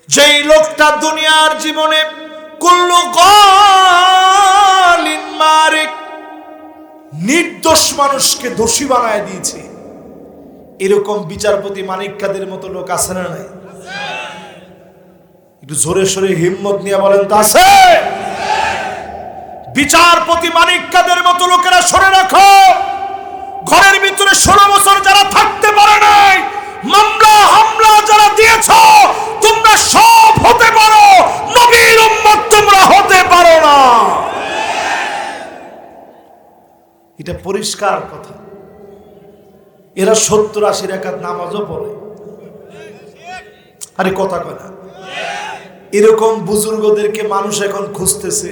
যেই লোকটা দুনিয়ার জীবনে কুল্লু গালিন মারিক, নির্দোষ মানুষকে দোষী বানায় দিয়েছে, এরকম বিচারপতি মানিক কাদের মতো লোক আছে না নাই? একটু জোরে সোরে হিম্মত নিয়ে বলেন তো আছে? বিচারপতি মানিক কাদের মতো লোকেরা সরে রাখো। ঘরের ভিতরে 16 বছর যারা থাকতে পারে নাই, মামলা হামলা যারা দিয়েছ, তোমরা সব হতে পারো, নবীর উম্মত তোমরা হতে পারো না। এটা পরিষ্কার কথা। এরা 70-80 রাকাত নামাজও পড়ে, আরে কথা কয় না। এরকম বুজুর্গদেরকে মানুষ এখন খুঁজতেছে,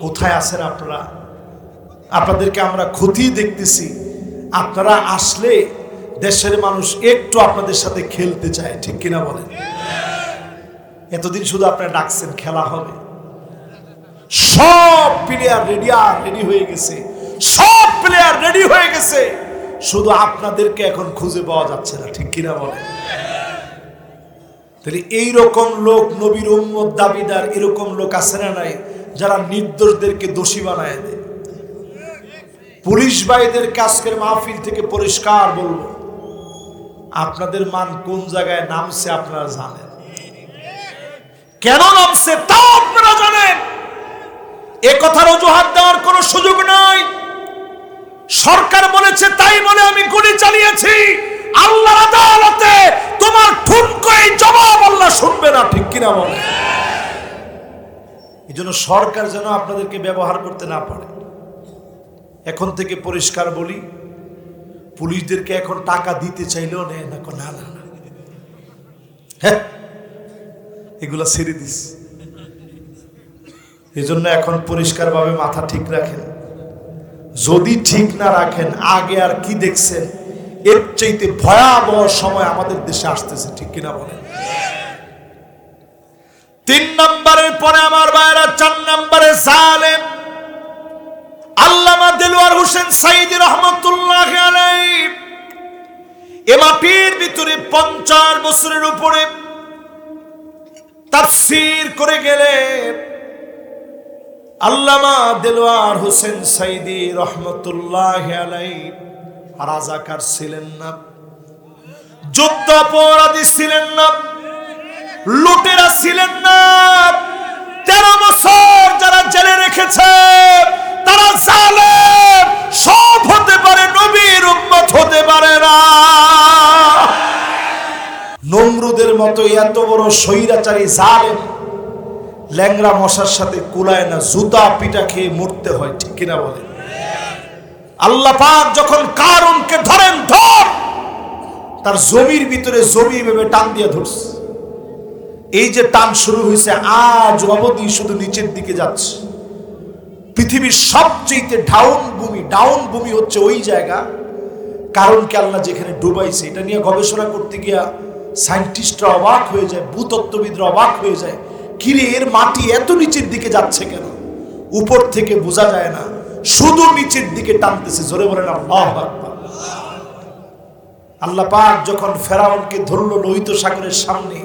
কোথায় আছেন আপনারা? আপনাদেরকে আমরা ক্ষতি দেখতেছি। আপনারা আসলে দেশের মানুষ একটু আপনাদের সাথে খেলতে চায়, ঠিক কিনা বলেন? এতদিন শুধু আপনারা ডাকছেন, খেলা হবে, সব প্লেয়ার রেডি হয়ে গেছে, সব প্লেয়ার রেডি হয়ে গেছে, শুধু আপনাদেরকে এখন খুঁজে পাওয়া যাচ্ছে না, ঠিক কিনা বলেন? তাহলে এইরকম লোক নবীর উম্মত দাবিদার, এরকম লোক আছে না নাই যারা নির্দোষদেরকে দোষী বানায় দেয়? পুলিশ ভাইদের আজকের মাহফিল থেকে পরিষ্কার বলবো, আপনাদের মান কোন জায়গায় নামছে আপনারা জানেন, কেন নামছে তাও আপনারা জানেন। এ কথার অজুহাত দেওয়ার কোনো সুযোগ নাই। সরকার বলেছে তাই বলে আমি গুলি চালিয়েছি, আল্লাহর আদালতে তোমার ঠুনকোই জবাব আল্লাহ শুনবে না, ঠিক কিনা বলে? এই জন্য সরকার যেন আপনাদেরকে ব্যবহার করতে না পারে। এখন থেকে পরিষ্কার বলি, পুলিশদেরকে এখন টাকা দিতে চাইলেও নেয় না, না না না, হ্যাঁ এগুলা ছেড়ে দিস। এই জন্য এখন পরিষ্কার ভাবে মাথা ঠিক রাখেন। যদি ঠিক না রাখেন, আগে আর কি দেখছেন, এর চাইতে ভয়াবহ সময় আমাদের দেশে আসতেছে, ঠিক কিনা বলেন? 3 নম্বরের পরে আমার ভাইরা 4 নম্বরে জালেম আল্লামা দেলোয়ার হোসেন সাইদি রহমাতুল্লাহি আলাইহি। এ মাটির ভিতরে 50 বছরের উপরে তাফসীর করে গেলেন আল্লামা দেলোয়ার হোসেন সাইদি রহমাতুল্লাহি আলাইহি। রাজাকার ছিলেন না, যুদ্ধ অপরাধী ছিলেন না, লুটেরা ছিলেন না। 13 বছর যারা জেলে রেখেছে তারা জালেম। সব হতে পারে, নবীর উম্মত হতে পারে না। নমরুদের মতো এত বড় স্বৈরাচারী জালেম ল্যাংড়া মশার সাথে কুলায় না, জুতা পিটা খেয়ে মরতে হয়, ঠিক কিনা বলে? আল্লাহ পাক যখন কারুনকে ধরেন, ধর, তার জমির ভিতরে জমি ভেবে টান দিয়ে ধরছে। এই যে টান শুরু হয়েছে আজ অবধি শুধু নিচের দিকে যাচ্ছে। পৃথিবীর সবচেয়ে ডাউন ভূমি হচ্ছে ওই জায়গা, কারণকে আল্লাহ যেখানে ডুবাইছে। এটা নিয়ে গবেষণা করতে গিয়া সায়েন্টিস্টরা অবাক হয়ে যায়, ভূতত্ত্ববিদরা অবাক হয়ে যায়, কিরে এর মাটি এত নিচের দিকে যাচ্ছে কেন? উপর থেকে বোঝা যায় না, শুধু নিচের দিকে টানতেছে। জোরে বলেন আল্লাহু আকবার। আল্লাহ পাক যখন ফেরাউনকে ধরল লোহিত সাগরের সামনে,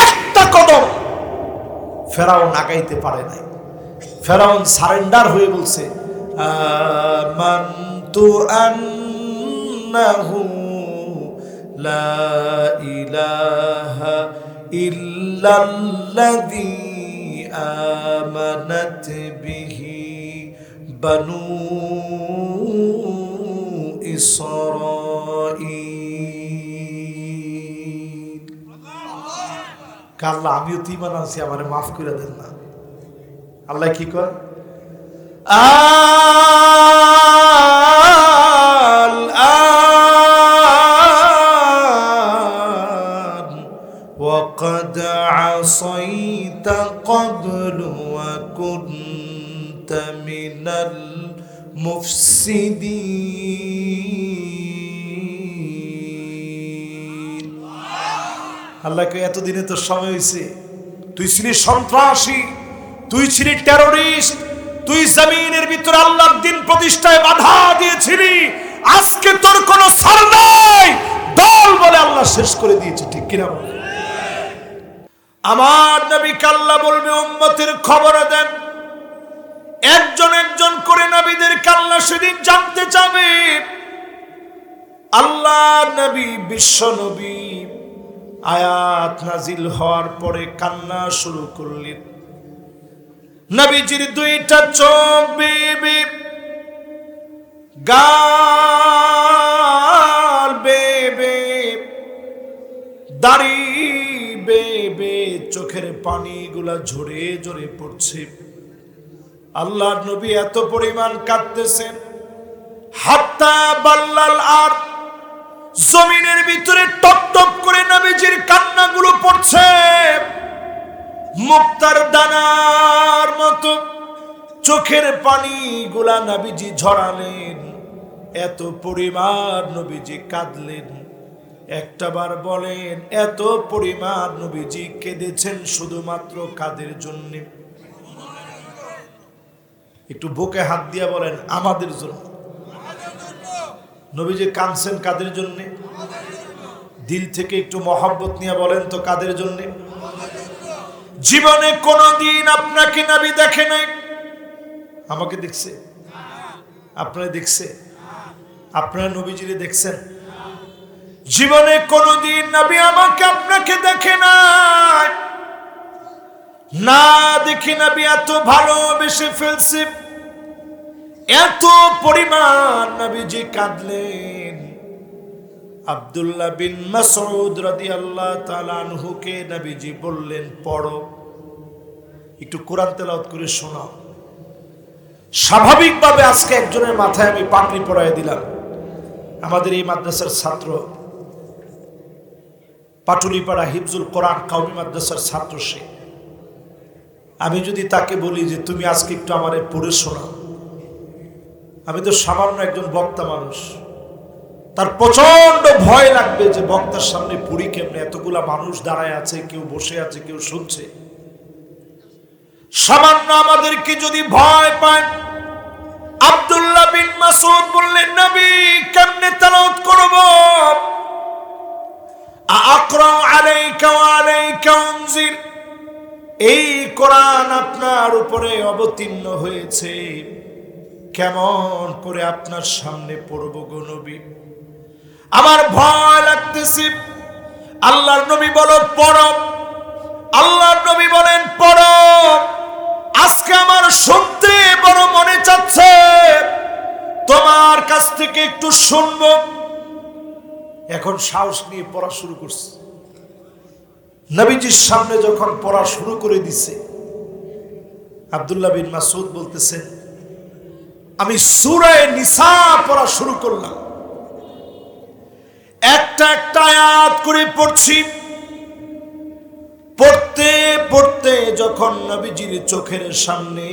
একটা কদম ফেরাউন আগাইতে পারে নাই। ফেরাউন সারেন্ডার হয়ে বলছে, আমানতু আন্নাহু লা ইলাহা ইল্লাল্লাযী আমানাত বিহি বানু ইসরাঈল। আল্লাহ আমিও তো ঈমান আনছি, আমারে মাফ করে দেন না। আল্লাহ কি কয়? আল-আন ওয়াকাদ আসাইতা ক্বাবলু ওয়া কুনতা মিনাল মুফসিদিন। আল্লাহকে এতদিনে তোর সময় হয়েছে, তুই ছিলি সন্ত্রাসী, তুই ছিলি টেরোরিস্ট, তুই জমিনের ভিতরে আল্লাহর দিন প্রতিষ্ঠায় বাধা দিয়েছিলি। আজকে তোর কোনো ছাড় নাই, দল বলে আল্লাহ শেষ করে দিয়েছে, ঠিক কিনা বলে? আমার নবীকে আল্লাহ বলবে উম্মতের খবর দেন। একজন একজন করে নবীদেরকে আল্লাহ সেদিন জানতে চাবে। আল্লাহ নবী বিশ্ব নবী আয়াত নাজিল হওয়ার পরে কান্না শুরু করলেন। নবীজির দুইটা চোখ বেয়ে গাল বেয়ে দাড়ি বেয়ে চোখের পানিগুলা ঝরে ঝরে পড়ছে। আল্লাহর নবী এত পরিমাণ কাঁদতেছেন, হাত্তা বাল্লাল আর জমিনের ভিতরে টপ টপ করে নবীজির কান্নাগুলো পড়ছে। মুক্তার দানার মতো চোখের পানিগুলা নবীজি ঝরালেন। এত পরিমাণ নবীজি কাঁদলেন। একটাবার বলেন, এত পরিমাণ নবীজি কেঁদেছেন শুধুমাত্র কাদের জন্য? একটু বুকে হাত দিয়া বলেন, আমাদের জন্য। নবীজি কাঁদছেন কাদের জন্য? দিল থেকে একটু মহব্বত নিয়ে বলেন তো কাদের জন্য? জীবনে কোনদিন আপনাকে নবী দেখে নাই? আমাকে দেখছে? আপনারা দেখছে? আপনারা নবীজিরে দেখছেন? জীবনে কোনদিন নবী আমাকে আপনাকে দেখে নাই। না দেখে নবী এত ভালোবেসে ফেলছে। এত পরিমাণ নবীজি কাঁদলেন। আব্দুল্লাহ বিন মাসউদ রাদিয়াল্লাহু তাআলা আনহুকে নবীজি বললেন, পড়ো, একটু কোরআন তেলাওয়াত করে শোনাও। স্বাভাবিকভাবে আজকে একজনের মাথায় আমি পাগড়ি পরায় দিলাম। আমাদের এই মাদ্রাসার ছাত্র, পাটুলিপাড়া হিফজুল কোরআন কওমি মাদ্রাসার ছাত্র সে। আমি যদি তাকে বলি যে তুমি আজকে একটু আমারে পড়ে শোনাও, আমি তো সামান্য একজন বক্তা মানুষ, তার প্রচন্ড ভয় লাগবে যে বক্তার সামনে পড়ি কেমনে, এতগুলা মানুষ দাঁড়ায় আছে, কেউ বসে আছে, কেউ শুনছে। সামান্য আমাদেরকে যদি ভয় পায়, আব্দুল্লাহ বিন মাসউদ বললেন, নবী কেমনে তেলাওয়াত করব? আকরা আলাইকা ওয়া আলাইকা উনজিল, এই কোরআন আপনার উপরে অবতীর্ণ হয়েছে, কেমন করে আপনার সামনে পড়ব গো নবী? আমার ভয় লাগতেছে। আল্লাহর নবী বলো পড়ো। আল্লাহর নবী বলেন পড়ো। আজকে আমার শুনতে বড় মনে চাচ্ছে, তোমার কাছ থেকে একটু শুনবো। এখন সাহস নিয়ে পড়া শুরু করছে। নবীজির সামনে যখন পড়া শুরু করে দিছে, আব্দুল্লাহ বিন মাসউদ বলতেছেন, আমি সূরা নিসা পড়া শুরু করলাম। একটা একটা আয়াত করে পড়ছি। পড়তে পড়তে যখন নবীজির চোখের সামনে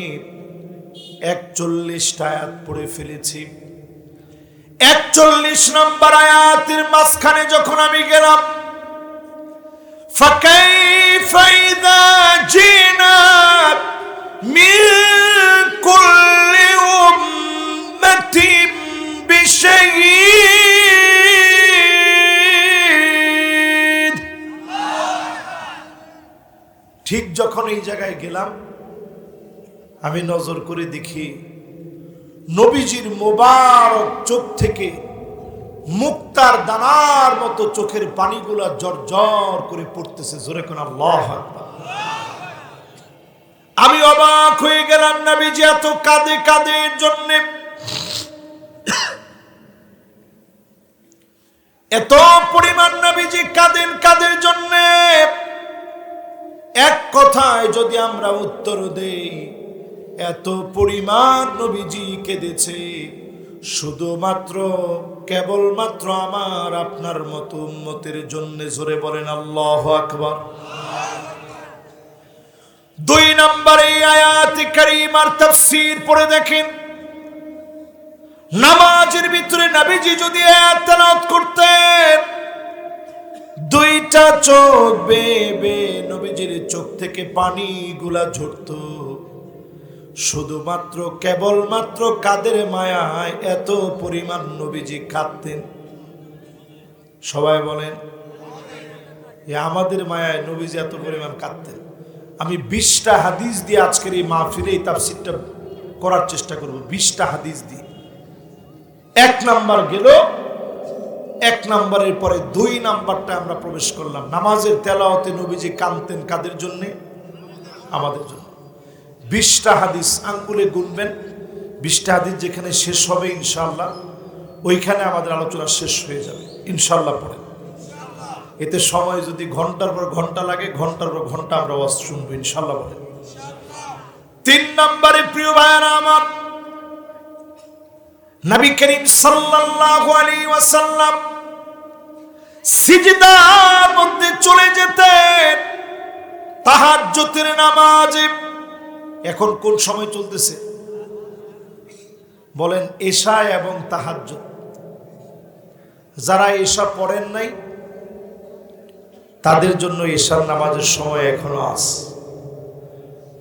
41টা আয়াত পড়ে ফেলেছি, 41 নম্বর আয়াতের মাঝখানে যখন আমি গেলাম, ফাকাইফা ইযা জিনা মিন কুল্লি উম্মাতিন বিশাহীদ। ঠিক যখন এই জায়গায় গেলাম, আমি নজর করে দেখি নবীজির মোবারক চোখ থেকে মুক্তার দানার মতো চোখের পানিগুলা জর্জর করে পড়তেছে। জোরে কোন আল্লাহু আকবার। আমি অবাক হয়ে গেলাম, নবীজি এত কাঁদে কাঁদের জন্য, এত পরিমাণ নবীজি কাঁদেন কাদের জন্য? এক কথায় যদি আমরা উত্তর দেই, এত পরিমাণ নবীজি কেঁদেছে শুধুমাত্র কেবলমাত্র আমার আপনার মতো উম্মতের জন্য। জোরে বলেন আল্লাহু আকবার। 2 নম্বরে আয়াত কারীমার তাফসীর পড়ে দেখেন। নামাজের ভিতরে নবীজি যদি আয়াত তেলাওয়াত করতেন, 2টা চোখ বেয়ে নবীজির চোখ থেকে পানিগুলা ঝরতো। শুধুমাত্র কেবলমাত্র কাদের মায়ায় এত পরিমাণ নবীজি কাঁদতেন? সবাই বলেন আমাদের মায়ায় নবীজি এত পরিমাণ কাঁদতেন। আমি 20টা হাদিস দিয়ে আজকের এই মাহফিলে এই তাফসীরটা করার চেষ্টা করব। 20টা হাদিস দিয়ে 1 নাম্বার গেল, 1 নাম্বারের পরে 2 নাম্বারটা আমরা প্রবেশ করলাম। নামাজের তেলাওয়াতে নবীজি কাঁদতেন কাদের জন্য? আমাদের জন্য। 20টা হাদিস আঙ্গুলে গুনবেন। 20টা হাদিস যেখানে শেষ হবে ইনশাআল্লাহ ওইখানে আমাদের আলোচনা শেষ হয়ে যাবে ইনশাআল্লাহ। পড়ে এতে সময় যদি ঘন্টার পর ঘন্টা লাগে, ঘন্টার পর ঘন্টা আমরা ওয়াজ শুনবো ইনশাআল্লাহ। বলেন 3 নম্বরে প্রিয় ভাইরা আমার, নবী করিম সাল্লাল্লাহু আলাইহি ওয়াসাল্লাম সিজদার মধ্যে চলে যেতেন তাহাজ্জুদের নামাজে। এখন কোন সময় চলতেছে বলেন? এশা এবং তাহাজ্জুদ। যারা এশা পড়েন নাই তাদের জন্য এশার নামাজের সময় এখনো আছে।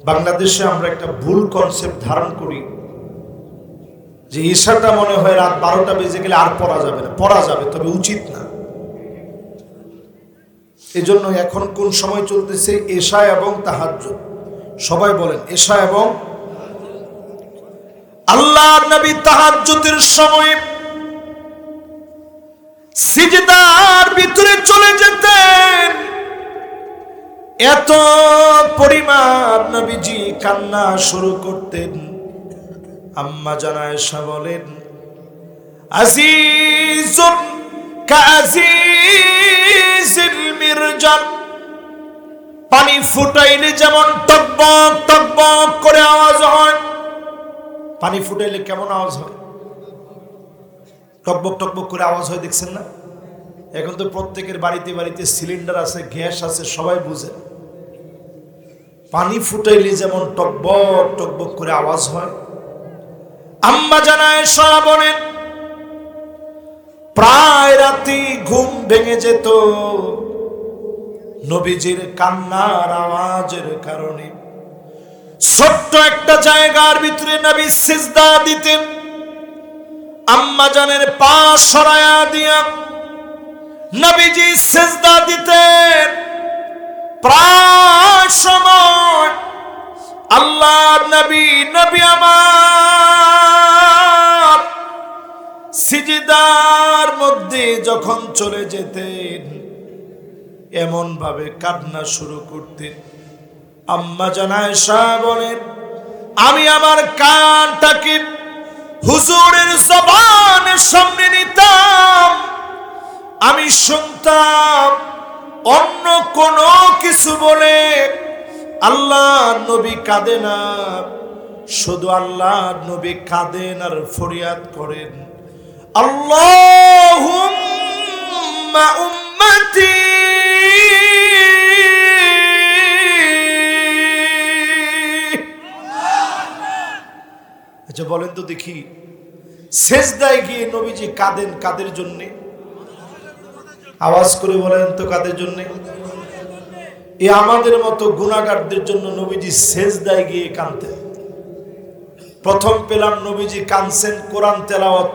বাংলাদেশে আমরা একটা ভুল কনসেপ্ট ধারণ করি যে এশাটা মনে হয় রাত 12টা বেজে গেলে আর পড়া যাবে না। পড়া যাবে, তবে উচিত না। এজন্য এখন কোন সময় চলতেছে? এশা এবং তাহাজ্জুদ। সবাই বলেন এশা এবং। আল্লাহর নবী তাহাজ্জুদের সময় সিজদার ভিতরে চলে যেতেন। এত পরিমাণ নবীজি কান্না শুরু করতেন। আম্মা জান আয়েশা বলেন, আজিজুন কাজিজিল মিরজাল, পানি ফুটাইলে যেমন টকবক টকবক করে আওয়াজ হয়। পানি ফুটাইলে কেমন আওয়াজ হয়? টকবক টকবক করে আওয়াজ হয়, দেখছেন না? এখন তো প্রত্যেকের বাড়িতে বাড়িতে সিলিন্ডার আছে, গ্যাস আছে, সবাই বুঝে। পানি ফুটাইলে যেমন টকবক টকবক করে আওয়াজ হয়, আম্মা জান আয়েশা বলেন প্রায় রাতে ঘুম ভেঙে যেত নবীজির কান্নার আওয়াজের কারণে। ছোট্ট একটা জায়গার ভিতরে নবী সিজদা দিতেন, আম্মা জানের পা সরায়া দিয়া নবীজি সিজদা দিতেন। প্রায় সময় আল্লাহর নবী আমার সিজদার মধ্যে যখন চলে যেতেন এমন ভাবে কান্না শুরু করতেন। আম্মা জান আয়েশা বলেন আমি আমার কানটাকে হুজুরের জবানের সামনে নিতাম, আমি শুনতাম অন্য কোন কিছু বলে আল্লাহর নবী কাঁদে না, শুধু আল্লাহর নবী কাঁদেন আর ফরিয়াদ করেন, আল্লাহুম্মা উম্মতি। আচ্ছা বলেন তো দেখি, সেজদায় গিয়ে নবীজি কাঁদেন কাদের জন্যে? আওয়াজ করে বলেন তো কাদের জন্যে? এই আমাদের মতো গুনাহগারদের জন্য নবীজি সেজদায় গিয়ে কাঁদতেন। প্রথম পেলাম নবীজি কাঁদছেন কোরআন তেলাওয়াত,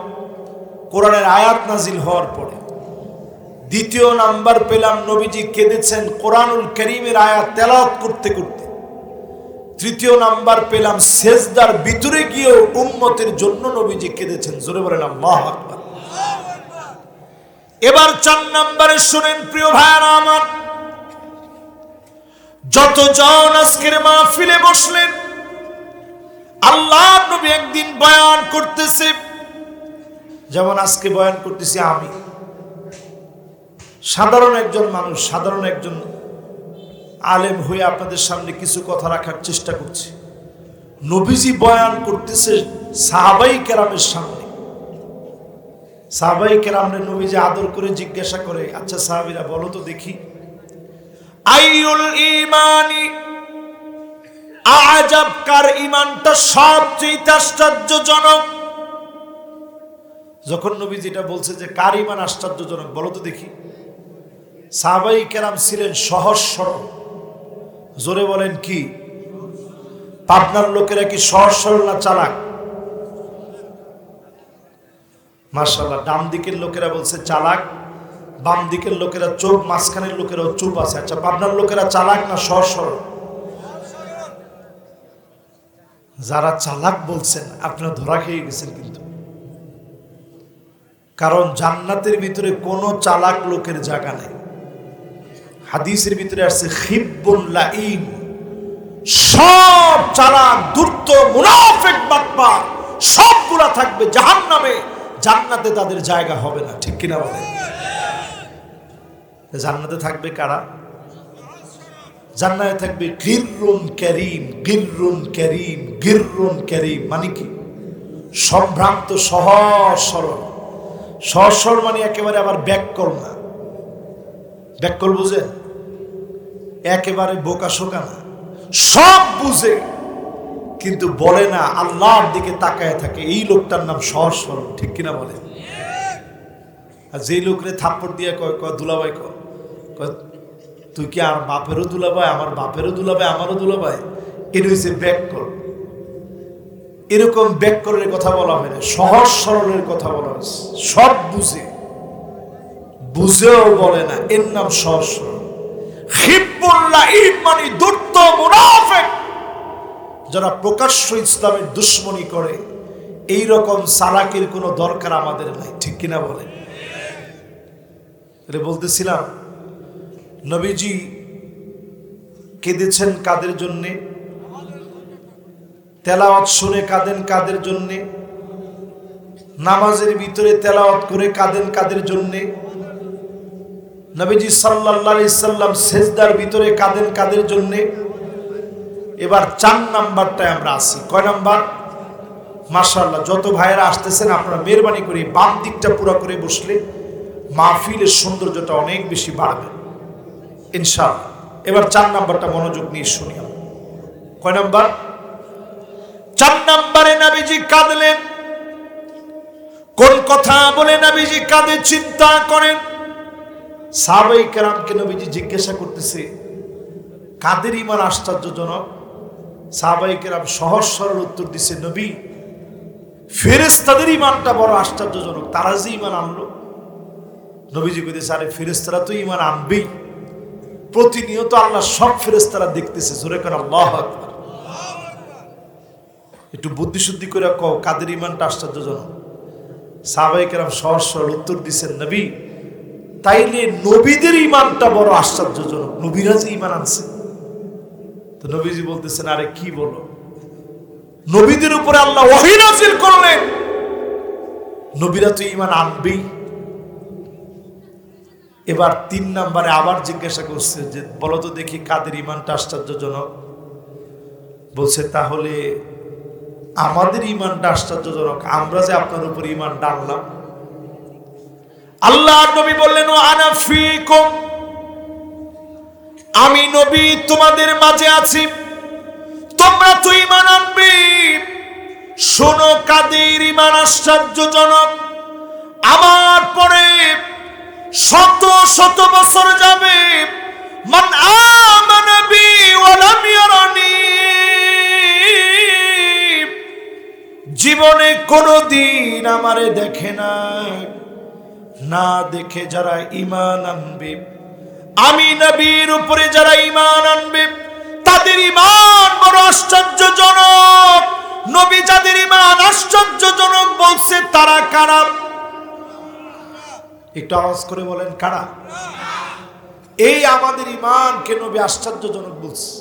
কোরআনের আয়াত নাজিল হওয়ার পরে। দ্বিতীয় নাম্বার পেলাম নবীজি কেঁদেছেন কোরআনুল কারীমের আয়াত তেলাওয়াত করতে করতে। তৃতীয় নাম্বার পেলাম সেজদার ভিতরে গিয়ে উম্মতের জন্য নবীজি কেঁদেছেন। জোরে বলেন আল্লাহু আকবার। এবার 4 নম্বরে শুনেন প্রিয় ভাইরা আমার, যতজন আজকের মাহফিলে বসলেন, আল্লাহর নবী একদিন বয়ান করতেছে, যেমন আজকে বয়ান করতেছি আমি, সাধারণ একজন মানুষ, সাধারণ একজন আলেম হয়ে আপনাদের সামনে কিছু কথা রাখার চেষ্টা করছি। নবীজি বয়ান করতেছে সাহাবাই কেরামের সামনে। সাহাবাই কেরামরে নবীজি আদর করে জিজ্ঞাসা করে, আচ্ছা সাহাবীরা বলো তো দেখি, আইউল ঈমানি আজাব, কার ঈমানটা সবচেয়ে আশ্চর্যজনক? যখন নবীজি এটা বলছে যে কার ঈমান আশ্চর্যজনক বলো তো দেখি, সাহাবাই কেরাম ছিলেন সহজ সরল। জোরে বলেন কি? পাবনার লোকেরা কি সহজ সরল না চালাক? মাশাআল্লাহ, ডান দিকের লোকেরা বলছে চালাক, বাম দিকের লোকেরা চুপ, মাঝখানের লোকেরাও চুপ আছে। আচ্ছা, পাবনার লোকেরা চালাক না সহজ সরল? যারা চালাক বলছেন আপনারা ধরা খেয়ে গেছেন কিন্তু, কারণ জান্নাতের ভিতরে কোনো চালাক লোকের জায়গা নাই। হাদিসের ভিতরে আসছে খিব্বুল লাঈন, সব চালাক ধূর্ত মুনাফিক বাটপার সবগুলা থাকবে জাহান্নামে, জান্নাতে তাদের জায়গা হবে না। ঠিক কিনা বলেন? জান্নাতে থাকবে কারা? জান্নাতে থাকবে গিররুন কারীম, গিররুন কারীম, গিররুন কারীম। মানে কি? সম্ভ্রান্ত, সহজ সরল। সহজ সরল মানে একেবারে আবার ব্যাককল না। ব্যাককল বুঝেন? একেবারে বোকা শোকা না, সব বুঝে কিন্তু বলে না, আল্লাহর দিকে তাকায় থাকে। এই লোকটার নাম সহজ সরল। ঠিক কিনা বলে? আর যেই লোকরে থাপ্পড় দিয়ে কয় দুলাভাই, কয় তুই কি আর বাপেরও দুলাভাই, আমার বাপেরও দুলাভাই, আমারও দুলাভাই, এটা হচ্ছে ব্যাককল। এরকম ব্যাককলের কথা বলা হয় না, সহজ সরলের কথা বলা হয়েছে। সব বুঝে, বুঝেও বলে না, এর নাম সহজ সরল। খিব্বুল লাঈন মানে ধূর্ত মুনাফিক, যারা প্রকাশ্য ইসলামের দুশ্মনী করে। এই রকম চালাকের কোনো দরকার আমাদের নাই। ঠিক কিনা বলে? এটা বলতেছিলাম, নবীজি কেঁদেছেন কাদের জন্যে? তেলাওয়াত শুনে কাঁদেন কাদের জন্যে? নামাজের ভিতরে তেলাওয়াত করে কাঁদেন কাদের জন্যে? নবীজি সাল্লাল্লাহু আলাইহি সাল্লাম সেজদার ভিতরে কাঁদেন কাদের জন্যে? এবার 4 নাম্বারটায় আমরা আসি। কয় নাম্বার? মাশাআল্লাহ, যত ভাইয়েরা আসতেছেন আপনারা মেহরবানি করে বাম দিকটা পুরো করে বসলে মাহফিলের সৌন্দর্যটা অনেক বেশি বাড়বে ইনশাআল্লাহ। এবার 4 নাম্বারটা মনোযোগ নিয়ে শুনি আমরা। কয় নাম্বার? 4 নাম্বারে নবীজি কাঁদলেন। কোন কথা বলে নবীজি কাঁদে চিন্তা করেন। সাহাবায়ে কেরামকে নবীজি জিজ্ঞাসা করতেছে, কাদের ঈমান আশ্চর্যজনক? সাহাবায়ে কেরাম সহজ সরল উত্তর দিছে, নবী, ফেরেশতাদের ঈমানটা বড় আশ্চর্যজনক, তারা যে ঈমান আনলো। নবীজি কইতেছে, আরে ফেরেশতারা তো ঈমান আনবেই, প্রতিনিয়ত আল্লাহ সব ফেরেশতারা দেখতেছে। জোরে করে আল্লাহু আকবার। একটু বুদ্ধি শুদ্ধি করে কও, কাদের ঈমানটা আশ্চর্যজনক? সাহাবায়ে কেরাম সহজ সরল উত্তর দিচ্ছেন, নবী, তাইলে নবীদের ঈমানটা বড় আশ্চর্যজনক, নবীরা যে ঈমান আনছে। তো নবীজি বলতেছেন, আরে কি বলো, নবীদের উপরে আল্লাহ ওহী নাযিল করলেন, নবীরা তো ঈমান আনবেই। এবার 3 নম্বরে আবার জিজ্ঞাসা করছে যে, বলো তো দেখি কাদের ঈমানটা আশ্চর্যজনক? বলছে, তাহলে আমাদের ঈমানটা আশ্চর্যজনক, আমরা যে আপনার উপর ঈমান ডাললাম। আল্লাহর নবী বললেন, ও আনা ফীকুম, আমি নবী তোমাদের মাঝে আছি, তোমরা তো ঈমান আনবে। শোনো কাদের ঈমান আশ্চর্যজনক। আমার পরে শত শত বছর যাবে, মান আমানা বি ওয়া লাম ইয়ারানি, জীবনে কোনদিন আমারে দেখে না, না দেখে যারা ঈমান আনবে, আমি নবীর উপরে যারা ঈমান আনবে, তাদের ঈমান বড় আশ্চর্যজনক। নবী যাদের ঈমান আশ্চর্যজনক বলছে, তারা কারা? একটু আওয়াজ করে বলেন, কারা? এই আমাদের ঈমানকে নবী আশ্চর্যজনক বলছে।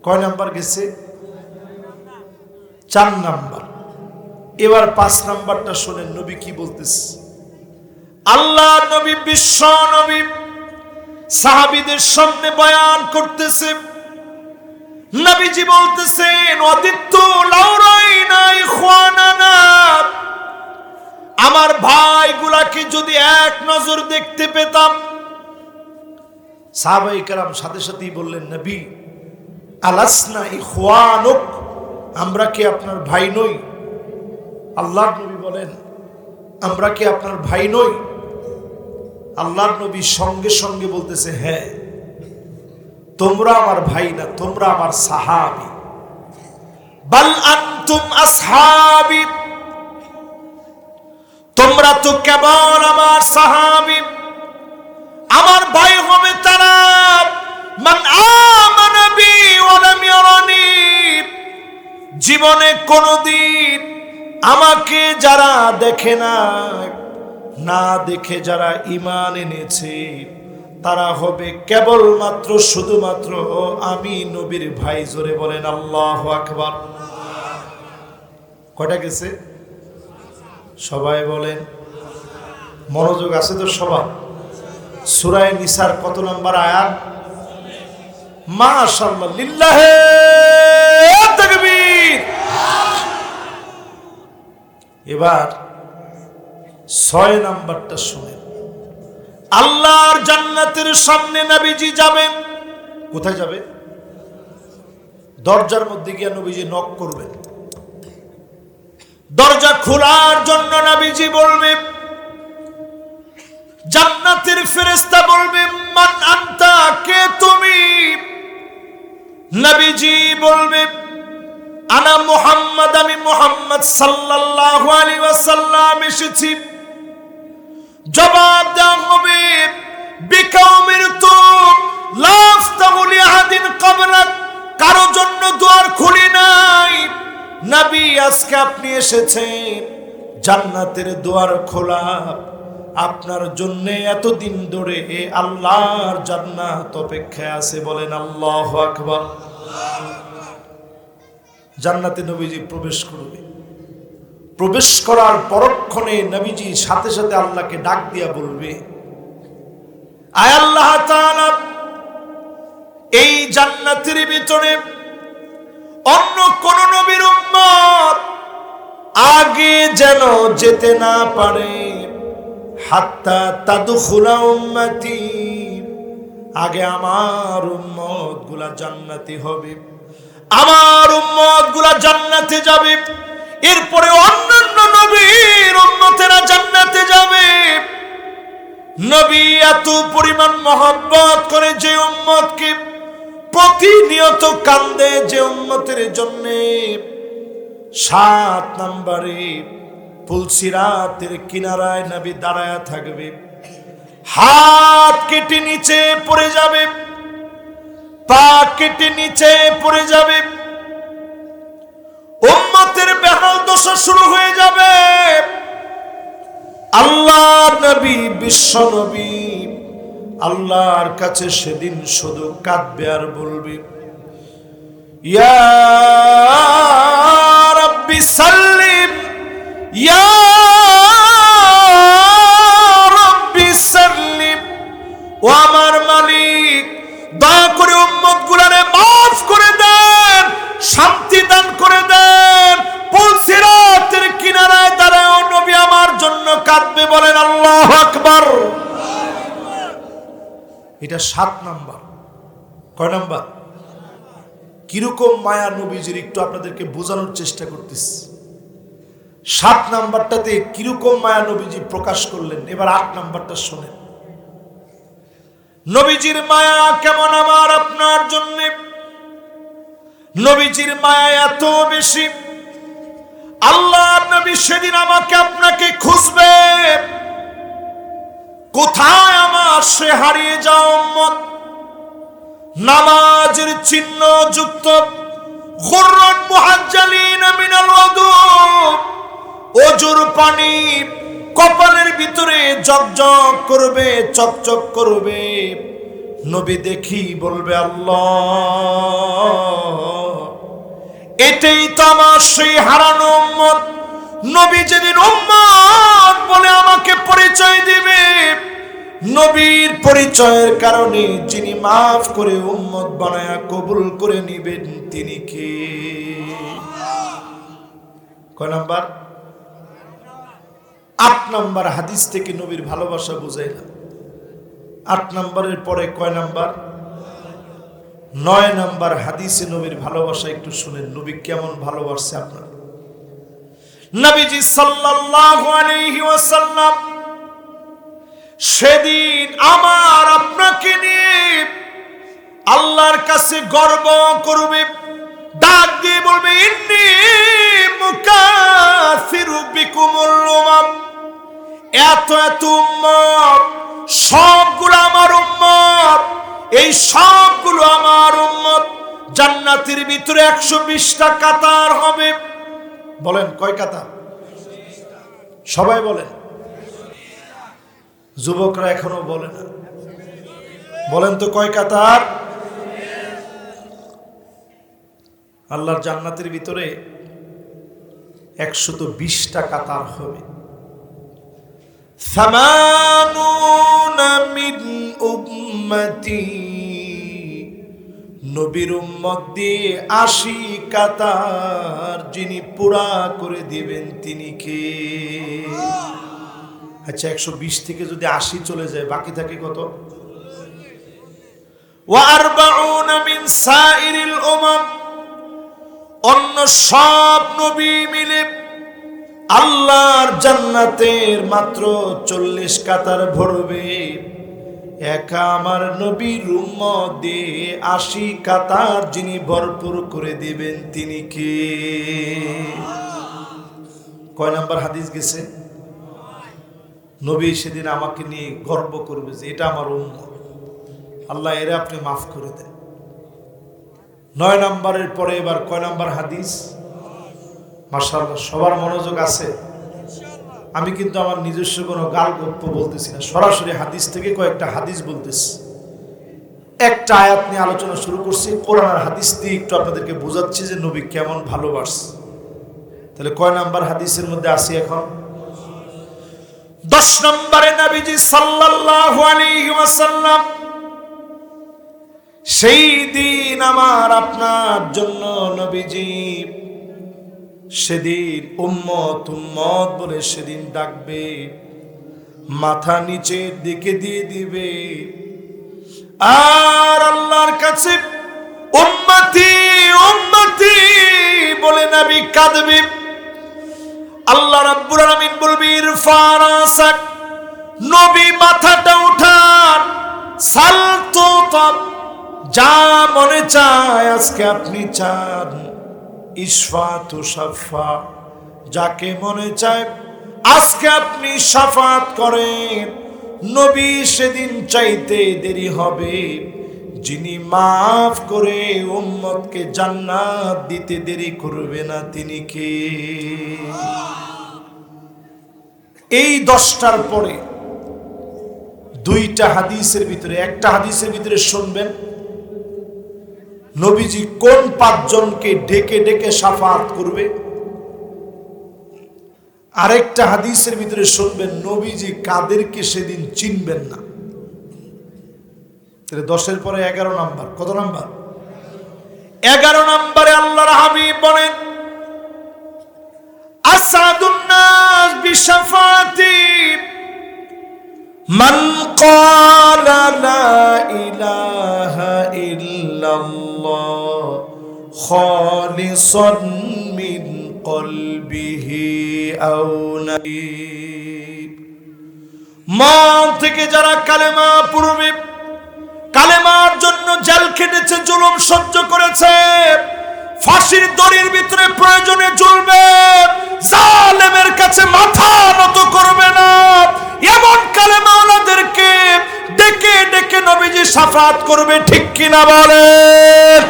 কয় নাম্বার গেছে? 4 নাম্বার। এবার 5 নাম্বারটা শুনেন, নবী কি বলতেছে। আল্লাহ নবী, বিশ্ব নবী সাহাবীদের সামনে বয়ান করতেছে। নবীজি বলতেছেন, ওয়াদিতু লাউ রাইনা ইখওয়ানানা, আমার ভাইগুলাকে যদি এক নজর দেখতে পেতাম। সাহাবায়ে কেরাম সাথে সাথেই বললেন, নবী, আলাসনা ইখওয়ানুক, আমরা কি আপনার ভাই নই? আল্লাহর নবী বলেন, আমরা কি আপনার ভাই নই? আল্লাহর নবী সঙ্গে সঙ্গে বলতেছে, হ্যাঁ, তোমরা আমার ভাই না, তোমরা আমার সাহাবী। বাল আনতুম আসহাবী, তোমরা তো কেবল আমার সাহাবী। আমার ভাই হবে তারা মান আমানা বি ওয়া লাম ইয়ারানি, জীবনে কোনদিন আমাকে যারা দেখে না, না দেখে যারা ঈমান এনেছে, তারা হবে কেবলমাত্র শুধুমাত্র আমি নবীর ভাই। জোরে বলেন আল্লাহু আকবার। কয়টা গেছে সবাই বলেন? মনোযোগ আছে তো সবার? সূরা নিসার কত নম্বর আয়াত? মাশাআল্লাহ, লিল্লাহে তাকবীর। এবার 6 নাম্বারটা শুনেন। আল্লাহর জান্নাতের সামনে নবীজি যাবেন। কোথায় যাবে? দরজার মধ্যে গিয়ে নবীজি নক করবেন। দরজা খোলার জন্য নবীজি বলবে, জান্নাতের ফেরেশতা বলবে মান আনতা, কে তুমি? নবীজি বলবে আনা মুহাম্মদ, আমি মুহাম্মদ সাল্লাল্লাহু আলাইহি ওয়াসাল্লাম এসেছি। জবাব দেওয়া হবে বিকাউমির তুম লাফতাহু লিআহাদিন ক্বাবলাক, কারো জন্য দুয়ার খুলি নাই। নবী আজকে আপনি এসেছেন, জান্নাতের দুয়ার খোলা আপনার জন্য। এতদিন ধরে আল্লাহর জান্নাত অপেক্ষায় আছে। বলেন আল্লাহু আকবার। জান্নাতে নবীজি প্রবেশ করবে। প্রবেশ করার পরক্ষণে নবীজি সাথে সাথে আল্লাহকে ডাক দিয়া বলবে, আয় আল্লাহ তাআলা, এই জান্নাতের ভিতরে অন্য কোন নবীর উম্মত আগে যেন যেতে না পারে। হাত্তা তাদখুলা উম্মতি, আগে আমার উম্মত গুলা জান্নাতি হবে, আমার উম্মত গুলা জান্নাতে যাবে, এরপরে অন্যান্য নবীর উম্মতেরা জান্নাতে যাবে। নবী এত পরিমাণ মহব্বত করে যে উম্মতকে, প্রতিনিয়ত কান্দে যে উম্মতের জন্য। 7 নম্বরে পুলসিরাতের কিনারায় নবী দাঁড়ায়া থাকবে, হাত কেটে নিচে পড়ে যাবে, পা কেটে নিচে পড়ে যাবে, উম্মতের বেহাল দশা শুরু হয়ে যাবে। আল্লাহর নবী, বিশ্ব নবী আল্লাহর কাছে সেদিন শুধু কাঁদবে আর বলবে, ইয়া রাব্বি সাল্লিম, ইয়া রাব্বি সাল্লিম, ও আমার মালিক, দয়া করে উম্মত গুলারে মাফ করে দেন, শান্তি দান করে দেন। পুলসিরাতের কিনারায় দাঁড়ায় নবী আমার জন্য কাঁদবে। বলেন আল্লাহু আকবার। এটা 7 নাম্বার। কয় নাম্বার? কিরকম মায়া নবীজির একটু আপনাদেরকে বোঝানোর চেষ্টা করতেছি। 7 নাম্বারটাতে কিরকম মায়া নবীজি প্রকাশ করলেন। এবার 8 নাম্বারটা শোনেন। নবীজির মায়া কেমন আমার আপনার জন্য। নবীজির মায়া এত বেশি, আল্লাহর নবী সেদিন আমাকে আপনাকে খুঁজবে, কোথায় আমার সে হারিয়ে যাও উম্মত। নামাজের চিহ্ন যুক্ত গুররান মুহাজ্জালিন মিনাল ওযু, ওযুর পানি কপালের ভিতরে জগজগ করবে, চকচক করবে। নবী দেখি বলবে, আল্লাহ, এটাই তো আমার সেই হারানো উম্মত। নবী যেদিন উম্মত বলে আমাকে পরিচয় দিবে, নবীর পরিচয়ের কারণে যিনি মাফ করে উম্মত বানায়া কবুল করে নিবেন তিনি কে? কয় নাম্বার? 8 নাম্বার হাদিস থেকে নবীর ভালোবাসা বুঝাইলাম। 8 নাম্বারের পরে কয় নাম্বার? 9 নাম্বার হাদিসে নবীর ভালোবাসা একটু শুনেন। নবী কেমন ভালোবাসছে আপনার। নবীজি সাল্লাল্লাহু আলাইহি ওয়াসাল্লাম সেদিন আমার আপনাকে নিয়ে আল্লাহর কাছে গর্ব করবে, ডাক দিয়ে বলবে, ইন্নী মুকাসিরু বিকুমুল উমাম। এত এত উম্মত সবগুলো আমার উম্মত, এই সবগুলো আমার উম্মত। জান্নাতের ভিতরে 120টা কাতার হবে। বলেন কয় কাতার? সবাই বলেন। যুবকরা এখনো বলে না, বলেন তো কয় কাতার? আল্লাহর জান্নাতের ভিতরে 120টা কাতার হবে। সামানুনা মিন উম্মতি, নবীর উম্মত দিয়ে 80 কাতার যিনি পুরা করে দিবেন তিনি কে? আচ্ছা, 120 থেকে যদি 80 চলে যায় বাকি থাকে কত? ওয়া আরবাউনা মিন সাইরিল উমাম, অন্য সব নবী মিলে আল্লাহর জান্নাতের মাত্র 40 কাতার ভরবে। একা আমার নবীর উম্মত দিয়ে 80 কাতার যিনি ভরপুর করে দিবেন তিনি কে? কয় নাম্বার হাদিস গেছে? নবী সেদিন আমাকে নিয়ে গর্ব করবে যে এটা আমার উম্মত, আল্লাহ এরা আপনি মাফ করে দেন। 9 নাম্বারের পরে এবার কয় নাম্বার হাদিস? মাশাআল্লাহ, সবার মনোযোগ আছে। আমি কিন্তু আমার নিজস্ব কোনো গাল গপ্প বলতেছি না, সরাসরি হাদিস থেকে কয়েকটা হাদিস বলতেছি। একটা আয়াত নিয়ে আলোচনা শুরু করছি, কোরআন আর হাদিস দিয়ে একটু আপনাদেরকে বোঝাচ্ছি যে নবী কেমন ভালোবাসে। তাহলে কয় নাম্বার হাদিসের মধ্যে আসি এখন? 10 নম্বরে নবীজি সাল্লাল্লাহু আলাইহি ওয়াসাল্লাম সেই দিন আমার আপনার জন্য নবীজি সেদিন উম্মত উম্মত বলে সেদিন ডাকবে, মাথা নিচের দিকে দিয়ে দিবে, আর আল্লাহর কাছে উম্মতি উম্মতি বলে নবী কাঁদবে। আল্লাহ রাব্বুল আলামিন বলবে ইরফা রাসাক, নবী মাথাটা উঠান, সালতু তাব, যা মনে চায় আজকে আপনি চান, ইশফা তুশাফা, যাকে মনে চায় আজকে আপনি শাফাত করেন। নবী সেদিন চাইতে দেরি হবে, যিনি মাফ করে উম্মতকে জান্নাত দিতে দেরি করবে না তিনি কে? এই 10টার পরে 2টা হাদিসের ভিতরে, একটা হাদিসের ভিতরে শুনবেন নবীজি কোন 5 জনকে ডেকে ডেকে শাফাত করবে, আরেকটা হাদিসের ভিতরে শুনবেন নবীজি কাদেরকে সেদিন চিনবেন না। তাহলে 10-এর পরে 11 নাম্বার। কত নাম্বার? 11 নম্বরে আল্লাহর হাবিব বলেন আসাদুন নাস বিশাফাতি মান ক্বালা লা ইলাহা ইল্লাল্লাহ খালিসান মিন কলবিহি আও নাইব। মন থেকে যারা কালেমা পড়বে, কালেমার জন্য জেল খেটেছে, জুলুম সহ্য করেছে, ফাঁসির দড়ির ভিতরে প্রয়োজনে ঝুলবে, জালেমের কাছে মাথা নত করবে না, এমন কালেমাওয়ালাদেরকে ডেকে ডেকে নবীজি শাফাত করবে। ঠিক কিনা বলেন?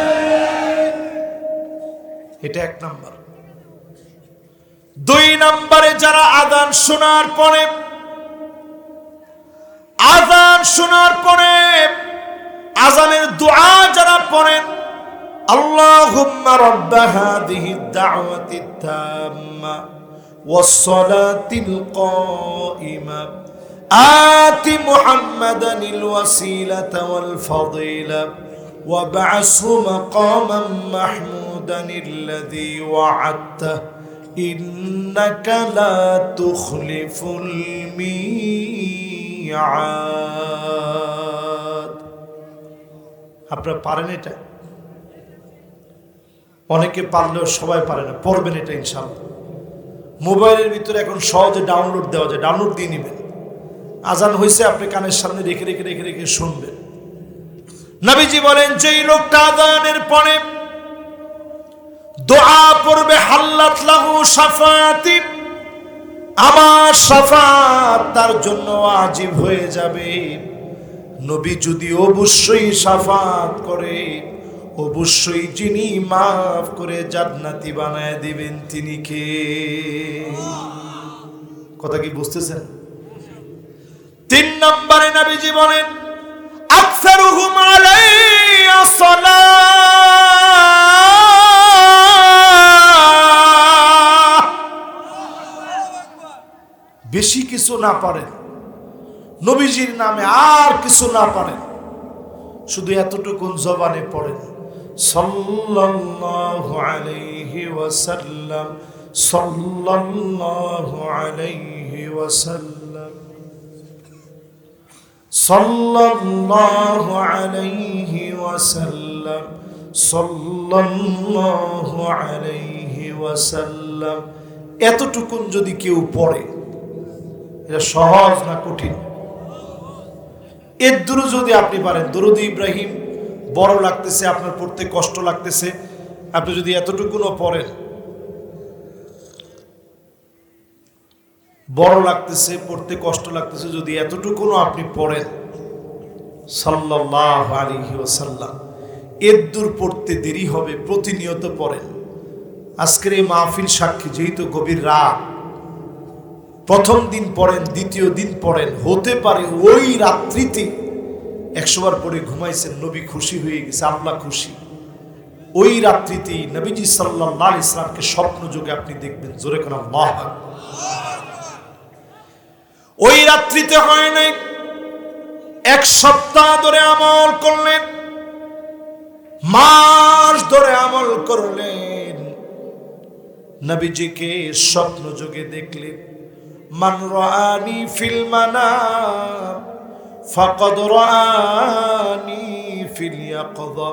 এটা 1 নাম্বার। 2 নম্বরে যারা আযান শোনার পরে আযানের দোয়া যারা পড়েন, আল্লাহুম্মা রাব্ব হাযিহিদ দাওয়াতিত তাম্মা ওয়াস সালাতিল কাইমা আতি মুহাম্মাদানিল ওয়াসিলাতা ওয়াল ফাদিলা ওয়াব'আসহু মাকামান মাহমুদানিল্লাযী ওয়া'আদতা ইন্নাকা লা তুখলিফুল মিআদ। আপনারা পারেন এটা? অনেকে পারলেও সবাই পারে না, পড়বেন এটা ইনশাআল্লাহ। মোবাইলের ভিতরে এখন সহজে ডাউনলোড দেওয়া যায়, ডাউনলোড দিয়ে নেবেন। আজান হয়েছে আপনি কানের সামনে রেখে রেখে রেখে রেখে শুনবেন। নবীজি বলেন যেই লোকটা আজানের পরে দোয়া পড়বে হাল্লাত লাহু শাফাতি, আমার শাফাত তার জন্য ওয়াজিব হয়ে যাবে। নবী যদি অবশ্যই শাফাত করে, অবশ্যই যিনি মাফ করে জান্নাতি বানায় দিবেন তিনি কে? কথা কি বুঝতেছেন? 3 নম্বরে নবীজি বলেন আকসারুহুম আলাইয়া সালাহ। বেশি কিছু না পারেন, নবীজির নামে আর কিছু না পারেন, শুধু এতটুকু জবানে পড়েন সাল্লাল্লাহু আলাইহি ওয়াসাল্লাম, সাল্লাল্লাহু আলাইহি ওয়াসাল্লাম, সাল্লাল্লাহু আলাইহি ওয়াসাল্লাম, সাল্লাল্লাহু আলাইহি ওয়াসাল্লাম। এতটুকু যদি কেউ পড়ে, এটা সহজ না কঠিন? এর দূরে যদি আপনি পারেন, দরুদ ইব্রাহিম বড় লাগতেছে, আপনার পড়তে কষ্ট লাগতেছে, আপনি যদি এতটুকুনও পড়েন, বড় লাগতেছে, পড়তে কষ্ট লাগতেছে, যদি এতটুকুনও আপনি পড়েন সাল্লাল্লাহু আলাইহি ওয়াসাল্লাম, এর দূর পড়তে দেরি হবে, প্রতিনিয়ত পড়েন। আজকের এই মাহফিল সাক্ষী, যেহেতু গভীর রাত, প্রথম দিন পড়েন, দ্বিতীয় দিন পড়েন, হতে পারে ওই রাত্রিতে 100 বার পড়ে ঘুমাইছেন, নবী খুশি হয়ে গেছে, আল্লাহ খুশি। ওই রাত্রিতেই নবীজি সাল্লাল্লাহু আলাইহি ওয়াসাল্লামকে স্বপ্ন যোগে আপনি দেখবেন। জোরে করে আল্লাহু আকবার। ওই রাত্রিতে হয় নাই, 1 সপ্তাহ ধরে আমল করলেন, মাস ধরে আমল করলেন, নবীজিকে স্বপ্ন যোগে দেখলেন। মান রাআনি ফিল মানাম ফাকাদ রাআনি ফিল ইয়াকযা।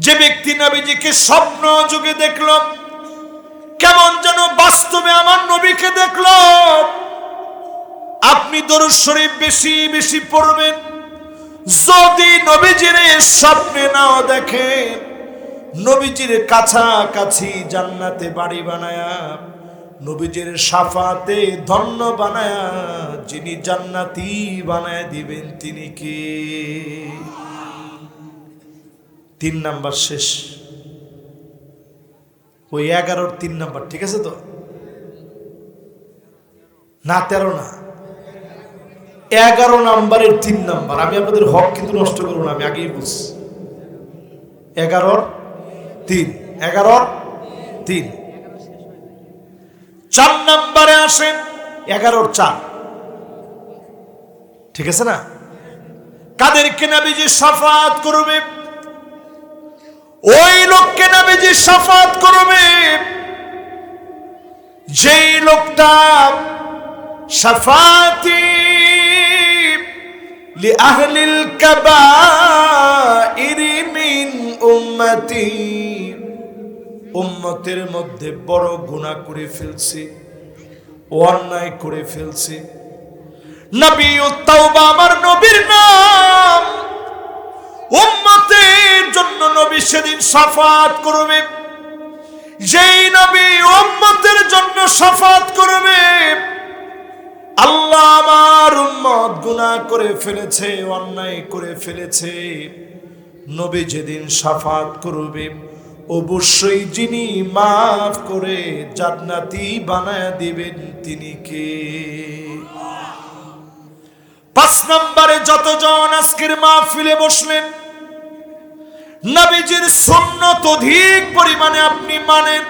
যে ব্যক্তি নবীজিকে স্বপ্ন যোগে দেখল, কেমন যেন বাস্তবে আমার নবীকে দেখল। আপনি দরুদ শরীফ বেশি বেশি পড়বেন। যদি নবীজির স্বপ্নে নাও দেখেন, নবীজির কাছাকাছি জান্নাতে বাড়ি বানায়া, নবীজির শাফাতে ধন্য বানায়া যিনি জান্নাতি বানায় দিবেন তিনি কে? 3 নাম্বার শেষ। ওই 11-র 3 নাম্বার, ঠিক আছে তো? না 13 না, 11 নাম্বারের 3 নাম্বার। আমি আপনাদের হক কিন্তু নষ্ট করব না, আমি আগেই বুঝছি। 11-র 3, 11-র 3। 4 নাম্বারে আসেন, 11-র 4, ঠিক আছে না? কাদেরকে নবীজি শাফাত করবে? ওই লোককে নবীজি শাফাত করবে যেই লোকটা শাফাতি লি আহলিল কাবাইর মিন উম্মতি, উম্মতের মধ্যে বড় গুনাহ করে ফেলছে, অন্যায় করে ফেলছে। নবীউত তাওবা আমার নবীর নাম। উম্মতের জন্য নবী সেদিন শাফাত করবে। যেই নবী উম্মতের জন্য শাফাত করবে, আল্লাহ আমার উম্মত গুনাহ করে ফেলেছে, অন্যায় করে ফেলেছে, নবী যেদিন শাফাত করবে, অবশ্যই যিনি মাফ করে জান্নাতি বানায় দিবেন তিনি কে? 5 নম্বরে যতজন আজকের মাহফিলে বসলেন, নবীজির সুন্নাত অধিক পরিমাণে আপনি মানেন,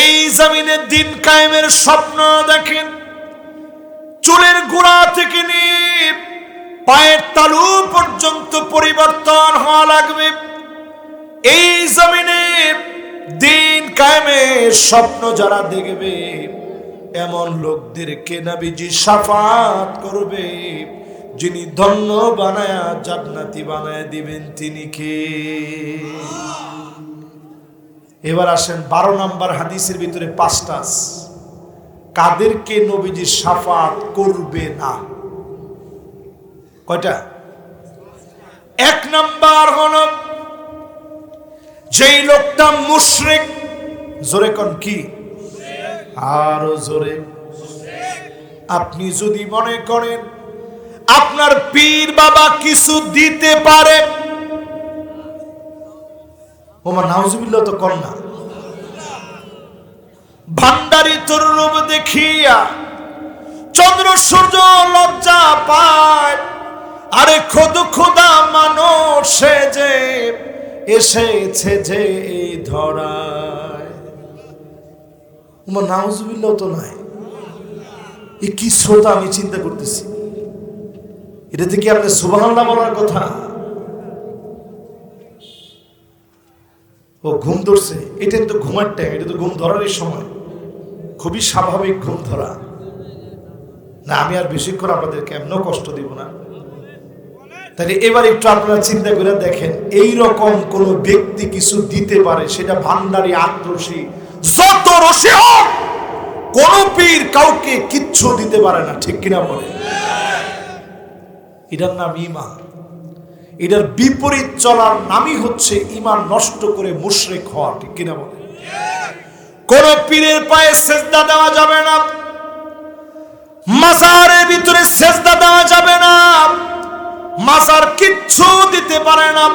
এই জমিনে দিন কায়েমের স্বপ্ন দেখেন, চুলের গোড়া থেকে নিয়ে পায়ের তালু পর্যন্ত পরিবর্তন হওয়া লাগবে। এই জমিনে দিন কায়েমের স্বপ্ন যারা দেখবে, এমন লোকদেরকে নবীজি শাফাত করবে, যিনি ধন্য বানায়া জান্নাতি বানায় দিবেন তিনি কে? এবার আসেন 12 নম্বর হাদিসের ভিতরে 5টা কাদেরকে নবীজি শাফাত করবে না। কয়টা? 1 নাম্বার হলো যেই লোকটা মুশরিক। জোরে কোন কি? আরো জোরে। আপনি যদি মনে করেন আপনার পীর বাবা কিছু দিতে পারে, ওমা নাউজুবিল্লাহ তো কর না। ভান্ডারি তোর রূপ দেখিয়া চন্দ্র সূর্য লজ্জা পায়, আরে খোদ খোদা মানুষ যে এসেছে যে এই ধরায়। ওমা নাউজুবিল্লাহ তো নাই। এ কি শ্রোতা আমি চিন্তা করতেছি, এটাতে কি আপনি সুবহানাল্লাহ বলার কথা? ও ঘুম ধরছে, এটা তো ঘুমার টাইম, এটা তো ঘুম ধরারই সময়, খুবই স্বাভাবিক ঘুম ধরা। না আমি আর বেশিক্ষণ আপনাদেরকে এমনও কষ্ট দিব না। তাহলে এবার একটু আপনারা চিন্তা করে দেখেন, এই রকম কোন ব্যক্তি কিছু দিতে পারে, সেটা ভান্ডারি আক্রোশী যত রসে হোক, কোন পীর কাউকে কিচ্ছু দিতে পারে না, ঠিক কিনা বলে? এটার নাম ঈমান। এটার বিপরীত চলার নামই হচ্ছে ঈমান নষ্ট করে মুশরিক হওয়া, ঠিক কিনা বলে? কোন পীরের পায়ে সেজদা দেওয়া যাবে না, মাজারের ভিতরে সেজদা দেওয়া যাবে না, মাজার কিচ্ছু দিতে পারে না।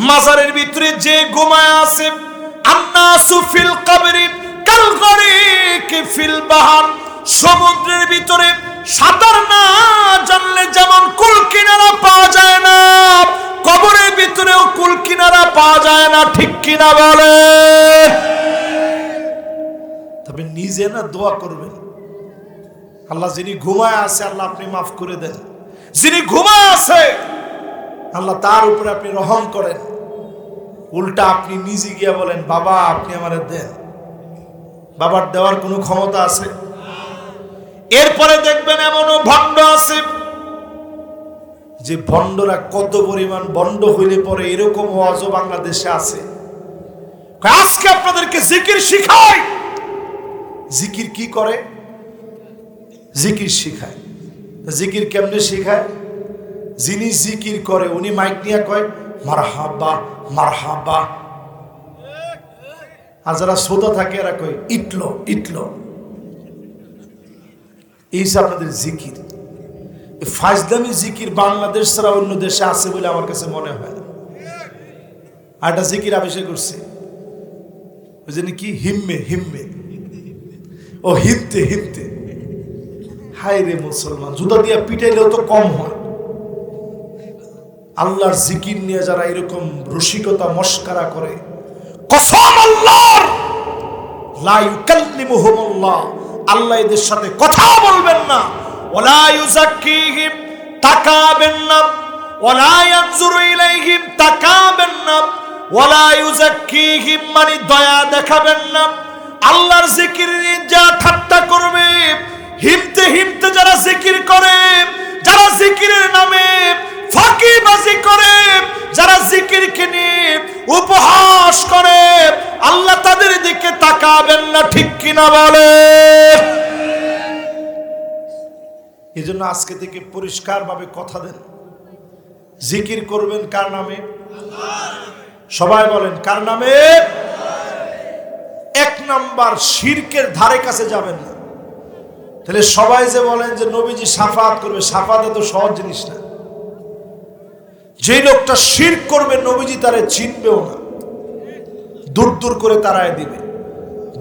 মাজারের ভিতরে যে ঘুমায় আছে, আন্নাসু ফিল কবরি কাল গরিক ফিল বাহর, সমুদ্রের ভিতরে সাঁতার না জানলে যেমন কুল কিনারা পাওয়া যায় না, কবরের ভিতরেও কুল কিনারা পাওয়া যায় না, ঠিক কিনা বলে? তবে নিজে না দোয়া করবেন, আল্লাহ যিনি ঘুমায় আছে আল্লাহ আপনি মাফ করে দেন, যিনি ঘুমায় আছে আল্লাহ তার উপরে আপনি রহম করেন। উল্টা আপনি নিজে গিয়া বলেন বাবা আপনি আমারে দেন। বাবার দেওয়ার কোনো ক্ষমতা আছে? এরপরে দেখবেন এমনও ভণ্ড আছে যে ভণ্ডরা কত পরিমাণ ভণ্ড হইলে পরে এরকম ওয়াজও বাংলাদেশে আছে। আজকে আপনাদেরকে জিকির শিখাই। জিকির কি করে? জিকির শিখায়। জিকির কেমনে শিখায়? যিনি জিকির করে উনি মাইক নিয়ে কয় মারহাবা মারহাবা, আর যারা শ্রোতা থাকে এরা কয় ইটলো ইটলো। এই আপনাদের জিকির। ফাজলামি জিকির বাংলাদেশ ছাড়া অন্য দেশে আছে বলে আমার কাছে মনে হয় না। আর একটা জিকির আবিষ্কার করছে, ওই জন্য কি হিম্মে হিম্মে, ও হিমতে হিমতে। হায় রে মুসলমান, জুতা দিয়ে পিটাইলেও তো কম হয়। আল্লাহর জিকির নিয়ে যারা এরকম রসিকতা মস্কারা করে, কসম আল্লাহর, লা ইউকাল্লিমুহুমুল্লাহ, আল্লাহ এদের সাথে কথা বলবেন না। ওয়ালা ইউযাক্কিহিম, তাকাবেন না। ওয়ালা ইয়ানজুরু ইলাইহিম, তাকাবেন না। ওয়ালা ইউযাক্কিহিম, মানে দয়া দেখাবেন না। আল্লাহর জিকির নিয়ে যা ঠাট্টা করবে, হিমতে হিমতে যারা জিকির করে, যারা জিকিরের নামে ফাঁকিবাজি করে, যারা জিকিরকে নিয়ে উপহাস করে, আল্লাহ তাদের দিকে তাকাবেন না, ঠিক কিনা বলে? এজন্য আজকে থেকে পরিষ্কার ভাবে কথা দেন, জিকির করবেন কার নামে? সবাই বলেন কার নামে? এক নাম্বার শিরকের ধারে কাছে যাবেন না। তাহলে সবাই যে বলেন যে নবীজি শাফাত করবে, শাফাত এত সহজ জিনিস না। যে লোকটা শিরক করবে নবীজি তারে চিনবেও না, দূর দূর করে তাড়ায় দিবে।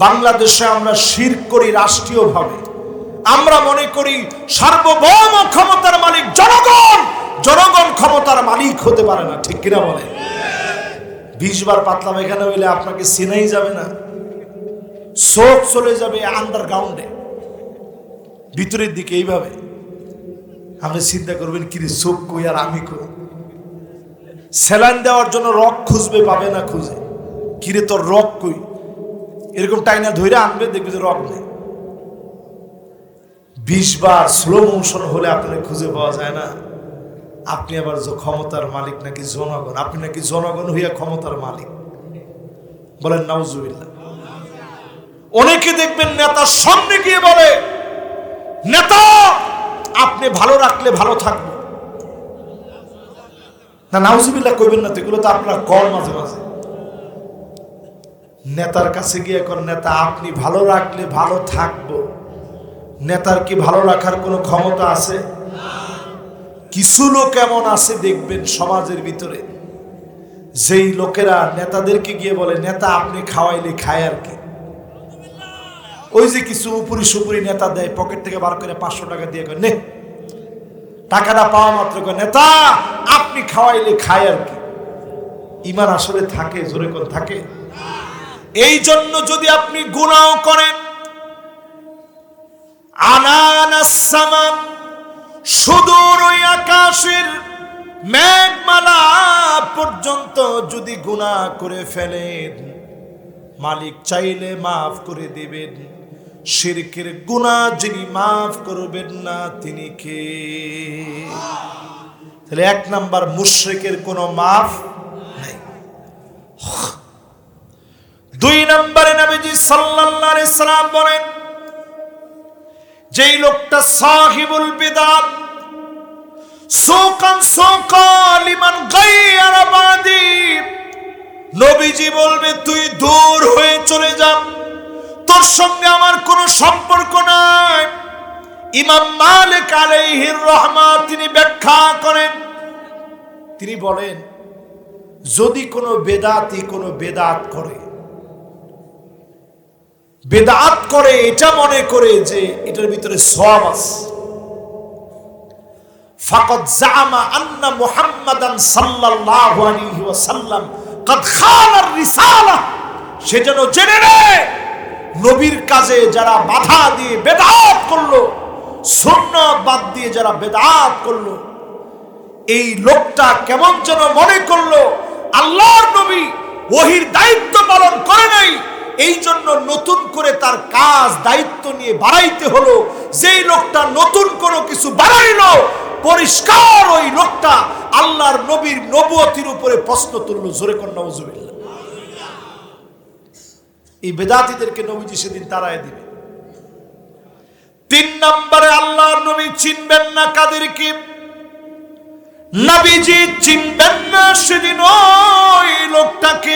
বাংলাদেশে আমরা শিরক করি রাষ্ট্রীয়ভাবে। আমরা মনে করি সার্বভৌম ক্ষমতার মালিক জনগণ, জনগণ ক্ষমতার মালিক হতে পারে না, ঠিক কিনা বলে? 20 বার পাতলা পায়খানা হইলে আপনাকে চিনাই যাবে না, চোখ চলে যাবে আন্ডারগ্রাউন্ডে, ভিতরের দিকে। এইভাবে আপনি চিন্তা করবেন কি রে, চোখ কই আর আমি কই। স্যালাইন দেওয়ার জন্য রক খুঁজবে, পাবে না খুঁজে, কিরে তোর রক কই, এরকম টাইনা ধরে আনবে, দেখবে যে রক নেই। 20 বার স্লো মোশন হলে আপনার খুঁজে পাওয়া যায় না। আপনি আবার যে ক্ষমতার মালিক নাকি জনগণ, আপনি নাকি জনগণ হইয়া ক্ষমতার মালিক। বলেন নাউজুবিল্লাহ। অনেকে দেখবেন নেতার সামনে গিয়ে বলে নেতা আপনি ভালো রাখলে ভালো থাকবো না। নাউজুবিল্লাহ কইবেন না, এগুলো তো আপনার কর মাঝে মাঝে। নেতার কাছে গিয়ে কর নেতা আপনি ভালো রাখলে ভালো থাকবো, নেতার কি ভালো রাখার কোনো ক্ষমতা আছে? কিছু লোক এমন আছে দেখবেন সমাজের ভিতরে, যেই লোকেরা নেতাদেরকে গিয়ে বলে, নেতা আপনি খাওয়াইলে খায় আর কি। ওই যে কিছু উপরি সুপুরি নেতা দেয়, পকেট থেকে বার করে 500 টাকা দিয়ে কয়, নে। টাকাটা পাওয়া মাত্র কয়, নেতা আপনি খাওয়াইলে খায় আর কি। ঈমান আসলে থাকে? জোরে কোন থাকে? এই জন্য যদি আপনি গুনাহ করেন, আনানাস সামা, সুদূর ওই আকাশের মেঘমালা পর্যন্ত যদি গুনাহ করে ফেলেন, মালিক চাইলে মাফ করে দিবেন। শিরকের গুনাহ যিনি মাফ করবেন না তিনি কে? তাহলে 1 নাম্বার, মুশরিকের কোনো মাফ নাই। 2 নম্বরে নবীজি সাল্লাল্লাহু আলাইহি সাল্লাম বলেন, যেই লোকটা সাহিবুল বিদআত, সুকান লিমান গায়রা বাদি, নবীজি বলবে তুই দূর হয়ে চলে যা, তোর সঙ্গে আমার কোনো সম্পর্ক নাই। ইমাম মালিক আলাইহির রহমাত তিনি ব্যাখ্যা করেন, তিনি বলেন, যদি কোনো বেদাতি কোনো বেদাত করে এটা মনে করে যে এটার ভিতরে সওয়াব আছে, ফাকাদ জাআমা আন্না মুহাম্মাদান সাল্লাল্লাহু আলাইহি ওয়াসাল্লাম কাদ খালার রিসালা, সে যেন জেনে নেয় নবীর কাজে যারা বাধা দিয়ে বেদাত করলো, সুন্নাত বাদ দিয়ে যারা বেদাত করলো, এই লোকটা কেমন যেন মনে করলো আল্লাহর নবী ওহীর দায়িত্ব পালন করে নাই, এই জন্য নতুন করে তার কাজ দায়িত্ব নিয়ে বাড়াইতে হলো। যেই লোকটা নতুন কোনো কিছু বাড়াইলো, পরিষ্কার ওই লোকটা আল্লাহর নবীর নবুয়তির উপরে প্রশ্ন তুললো। জোরে কোন নাউজুবিল্লাহ। এই বেদাতীদেরকে নবীজি সেদিন তাড়ায় দিবে। 3 নম্বরে, আল্লাহর নবী চিনবেন না কাদেরকে? নবীজি চিনবেন না সেদিন ওই লোকটাকে,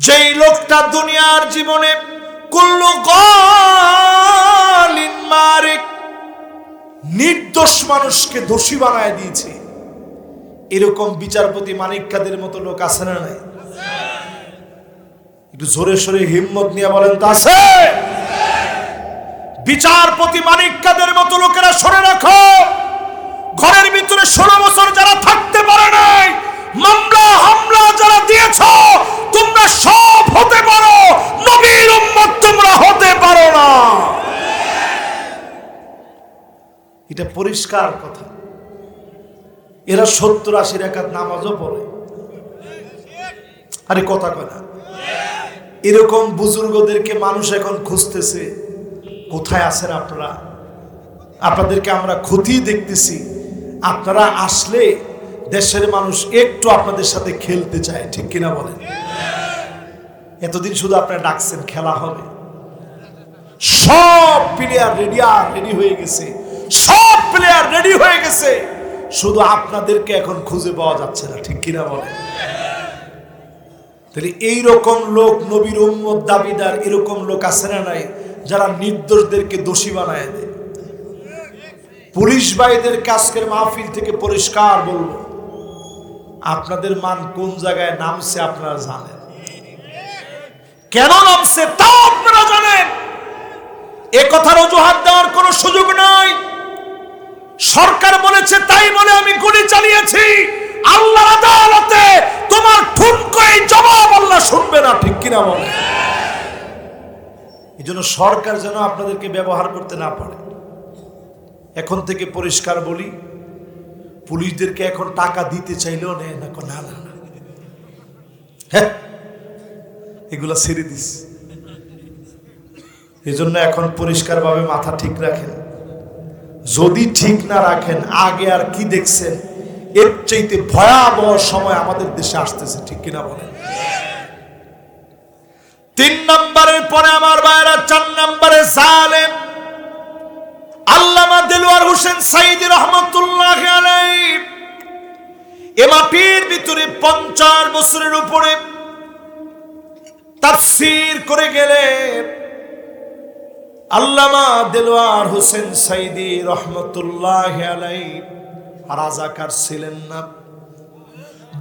যেই লোকটা দুনিয়ার জীবনে কুল্লু গালিন মারিক, নির্দোষ মানুষকে দোষী বানায় দিয়েছে। এরকম বিচারপতি মানিক কাদের মতো লোক আছে না নাই? একটু জোরে সোরে হিম্মত নিয়ে বলেন তো আছে? বিচারপতি মানিক কাদের মতো লোকেরা সরে রাখো। ঘরের ভিতরে 16 বছর যারা থাকতে পারে নাই, মামলা হামলা যারা দিয়েছ, তোমরা সব হতে পারো, নবীর উম্মত তোমরা হতে পারো না। এটা পরিষ্কার কথা। এরা 70-80 রাকাত নামাজও পড়ে, আরে কথা কয় না। এরকম বুজুর্গদেরকে মানুষ এখন খুঁজতেছে, কোথায় আছেন আপনারা? আপনাদেরকে আমরা ক্ষতি দেখতেছি, আপনারা আসলে দেশের মানুষ একটু আপনাদের সাথে খেলতে চায়, ঠিক কিনা বলেন? এতদিন শুধু আপনারা ডাকছেন, খেলা হবে, সব প্লেয়ার রেডি হয়ে গেছে, সব প্লেয়ার রেডি হয়ে গেছে, শুধু আপনাদেরকে এখন খুঁজে পাওয়া যাচ্ছে না, ঠিক কিনা বলেন? তাহলে এইরকম লোক, নবীর উম্মত দাবিদার এরকম লোক আছে না নাই, যারা নির্দোষদেরকে দোষী বানায় দেয়। পুলিশ ভাইদেরকে আজকের মাহফিল থেকে পরিষ্কার বলবো, আপনাদের মান কোন জায়গায় নামছে আপনারা জানেন, কেন নামছে তাও আপনারা জানেন। এ কথার অজুহাত দেওয়ার কোনো সুযোগ নাই। সরকার বলেছে তাই বলে আমি গুলি চালিয়েছি, আল্লাহর আদালতে তোমার ঠুনকোই জবাব আল্লাহ শুনবে না, ঠিক কিনা বলে? এই জন্য সরকার যেন আপনাদেরকে ব্যবহার করতে না পারে। এখন থেকে পরিষ্কার বলি, পুলিশদেরকে এখন টাকা দিতে চাইলেও নেয় না, না না না, হ্যাঁ এগুলা ছেড়ে দিস। এই জন্য এখন পরিষ্কারভাবে মাথা ঠিক রাখেন। যদি ঠিক না রাখেন, আগে আর কি দেখছেন, এর চাইতে ভয়াবহ সময় আমাদের দেশে আসতেছে, ঠিক কিনা বলেন? 3 নম্বরের পরে আমার ভাইরা 4 নম্বরে জালেম। আল্লামা দেলোয়ার হোসেন সাইদি রহমাতুল্লাহি আলাইহি এ মাটির ভিতরে 50 বছরের উপরে তাফসীর করে গেলে আল্লামা দেলোয়ার হোসেন সাইদি রহমতুল্লাহ আলাইহি রাজাকার ছিলেন না,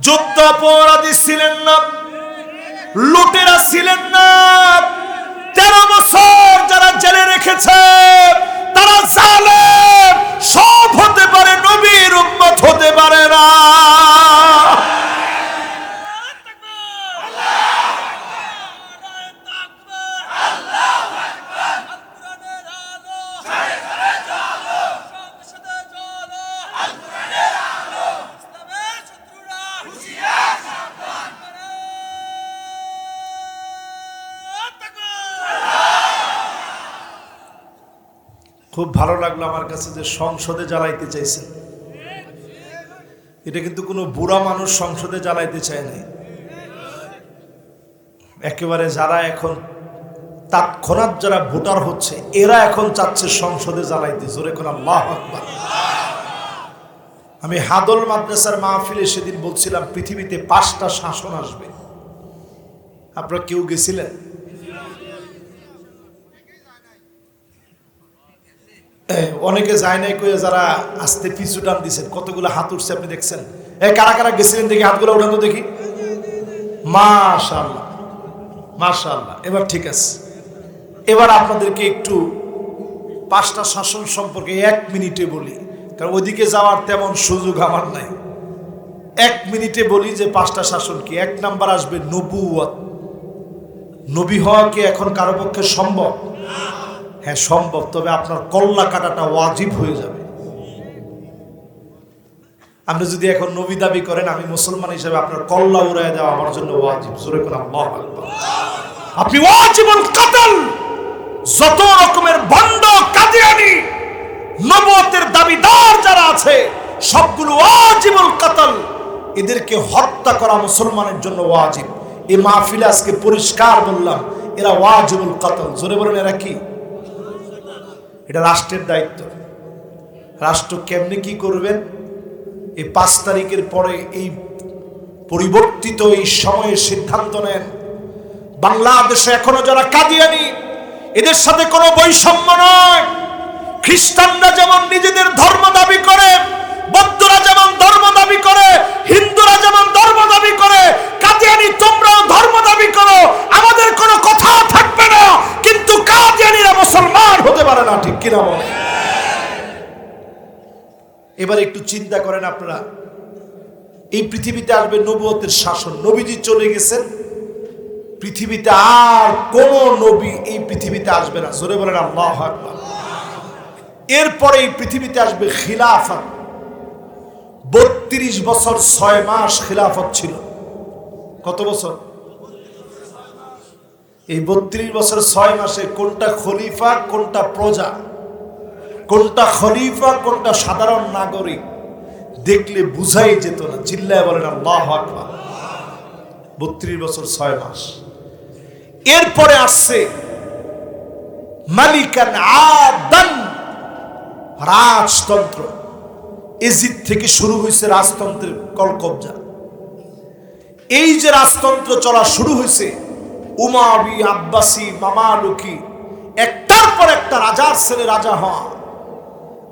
যুদ্ধাপরাধী ছিলেন না, লুটেরা ছিলেন না। 13 বছর যারা জেলে রেখেছে তারা জালেম, সব হতে পারে, নবীর উম্মত হতে পারে না। খুব ভালো লাগলো আমার কাছে যে সংসদে জ্বালাইতে চাইছেন। এটা কিন্তু কোনো বুড়া মানুষ সংসদে জ্বালাইতে চায় নাই, একেবারে যারা এখন তৎক্ষণাৎ যারা ভোটার হচ্ছে এরা এখন চাচ্ছে সংসদে জ্বালাইতে। জোরে কোন আল্লাহু আকবার। আমি হাদল মাদ্রাসার মাহফিলে সেদিন বলছিলাম পৃথিবীতে 5টা শাসন আসবে। আপনারা কেউ গেছিলেন? অনেকে যায় নাই কইয়া যারা আস্তে পিছু টান দিচ্ছেন, কতগুলো হাত উঠছে আপনি দেখছেন। কারা কারা গেছিলেন দেখি হাতগুলো উঠান তো দেখি। মাশাআল্লাহ মাশাআল্লাহ। এবার ঠিক আছে, এবার আপনাদেরকে একটু 5টা শাসন সম্পর্কে 1 মিনিটে বলি, কারণ ওইদিকে যাওয়ার তেমন সুযোগ আমার নাই। 1 মিনিটে বলি যে 5টা শাসন কি। 1 নাম্বার আসবে নবুয়ত। নবী হওয়া কি এখন কারো পক্ষে সম্ভব? হ্যাঁ সম্ভব, তবে আপনার কল্লা কাটাটা ওয়াজিব হয়ে যাবে। আপনি যদি এখন নবী দাবি করেন আমি মুসলমান হিসেবে, আপনার কল্লা উড়ায় দেওয়া আমার জন্য ওয়াজিব। জোরে করে আল্লাহু আকবার। আপনি ওয়াজিবুল কতল, যত রকমের ভণ্ড কাদিয়ানি নবুয়তের দাবিদার যারা আছে সবগুলো ওয়াজিবুল কতল, এদেরকে হত্যা করা মুসলমানের জন্য ওয়াজিব। এই মাহফিলে আজকে পরিষ্কার বললাম এরা ওয়াজিবুল কতল। জোরে বলেন এরা কি? এটা রাষ্ট্রের দায়িত্ব। রাষ্ট্র কেমনে কি করবেন এই 5 তারিখের পরে এই পরিবর্তিত এই সময়ে সিদ্ধান্ত নেন। বাংলাদেশে এখনো যারা কাদিয়ানি এদের সাথে কোনো বৈষম্য নয়। খ্রিস্টানরা যেমন নিজেদের ধর্ম দাবি করে, বৌদ্ধরা যেমন ধর্ম দাবি করে, হিন্দুরা যেমন ধর্ম দাবি করে, কাদিয়ানি তোমরাও ধর্ম দাবি করো, আমাদের কোনো কথা থাকবে না। কিন্তু কাদিয়ানিরা মুসলমান হতে পারে না, ঠিক কিনা বলে? এবার একটু চিন্তা করেন আপনারা, এই পৃথিবীতে আসবে নবুয়তের শাসন। নবীজি চলে গেছেন, পৃথিবীতে আর কোন নবী এই পৃথিবীতে আসবে না। জোরে বলেন আল্লাহু আকবার। এরপরে এই পৃথিবীতে আসবে খিলাফত। 32 বছর 6 মাস খিলাফত ছিল। কত বছর? এই 32 বছর 6 মাসে কোনটা খলিফা কোনটা প্রজা, কোনটা খলিফা কোনটা সাধারণ নাগরিক দেখলে বুঝাই যেত না। চিল্লায় বলেন আল্লাহু আকবার। 32 বছর 6 মাস। এরপরে আসছে মালিকান আদান, রাজতন্ত্র। ইজিপ্ট থেকে শুরু হয়েছে রাজতন্ত্রের কলকবজা। এই যে রাজতন্ত্র চলা শুরু হয়েছে, উমাবি, আব্বাসি, মামালুকি, একটার পর একটা রাজার ছেলে রাজা হওয়া,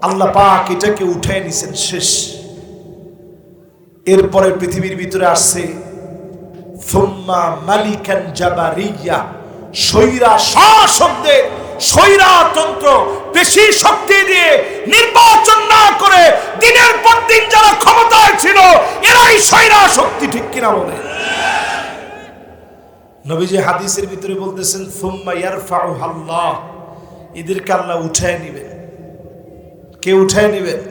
আল্লাহ পাক এটাকে উঠায় নিছেন, শেষ। এরপরে পৃথিবীর ভিতরে আসছে সুম্মা মালিকান জাবারিয়া, স্বৈরা শাসকদের স্বৈরাতন্ত্র, বেশি শক্তি দিয়ে নির্বাচন না করে দিনের পর দিন যারা ক্ষমতায় ছিল এরাই স্বৈরা শক্তি, ঠিক কিনা বলে? নবীজি হাদিসের ভিতরে বলতেছেন সুম্মা ইয়ারফাউহা আল্লাহ, এদেরকে আল্লাহ উঠায় নেবেন। কে উঠায় নেবেন?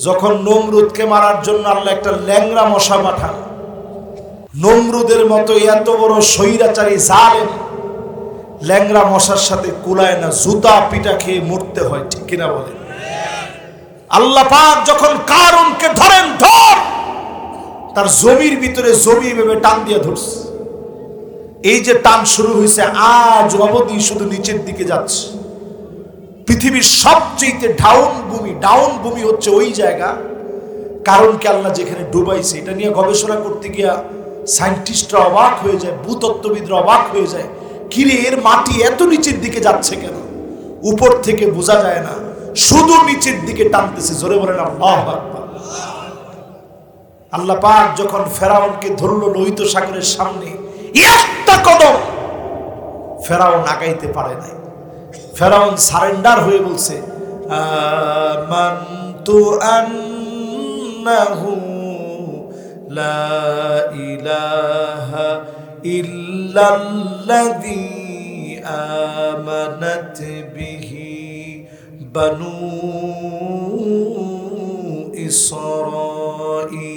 যখন নমরুদকে মারার জন্য আল্লাহ একটা ল্যাংড়া মশা পাঠান, নমরুদের মতো এত বড় স্বৈরাচারী জালেম ল্যাংড়া মশার সাথে কুলায় না, জুতা পিটা খেয়ে মরতে হয়, ঠিক কিনা বলে? আল্লাহ পাক যখন কারুনকে ধরেন, ধর, তার জমির ভিতরে জমি ভেবে টান দিয়ে ধরছে। এই যে টান শুরু হয়েছে আজ অবধি শুধু নিচের দিকে যাচ্ছে। পৃথিবীর সবচেয়ে ডাউন ভূমি হচ্ছে ওই জায়গা কারুনকে আল্লাহ যেখানে ডুবাইছে। এটা নিয়ে গবেষণা করতে গিয়া সায়েন্টিস্টরা অবাক হয়ে যায়, ভূতত্ত্ববিদরা অবাক হয়ে যায়, কিরে এর মাটি এত নিচের দিকে যাচ্ছে কেন? উপর থেকে বোঝা যায় না, শুধু নিচের দিকে টানতেছে। জোরে বলেন আল্লাহু আকবার। আল্লাহ পাক যখন ফেরাউনকে ধরল লোহিত সাগরের সামনে, একটা কদম ফেরাউন আগাইতে পারে নাই। ফেরাউন সারেন্ডার হয়ে বলছে, আমানতু আন্নাহু লা ইলাহা ইল্লাল্লাযী আমানাত বিহি বানু ইসরাঈল।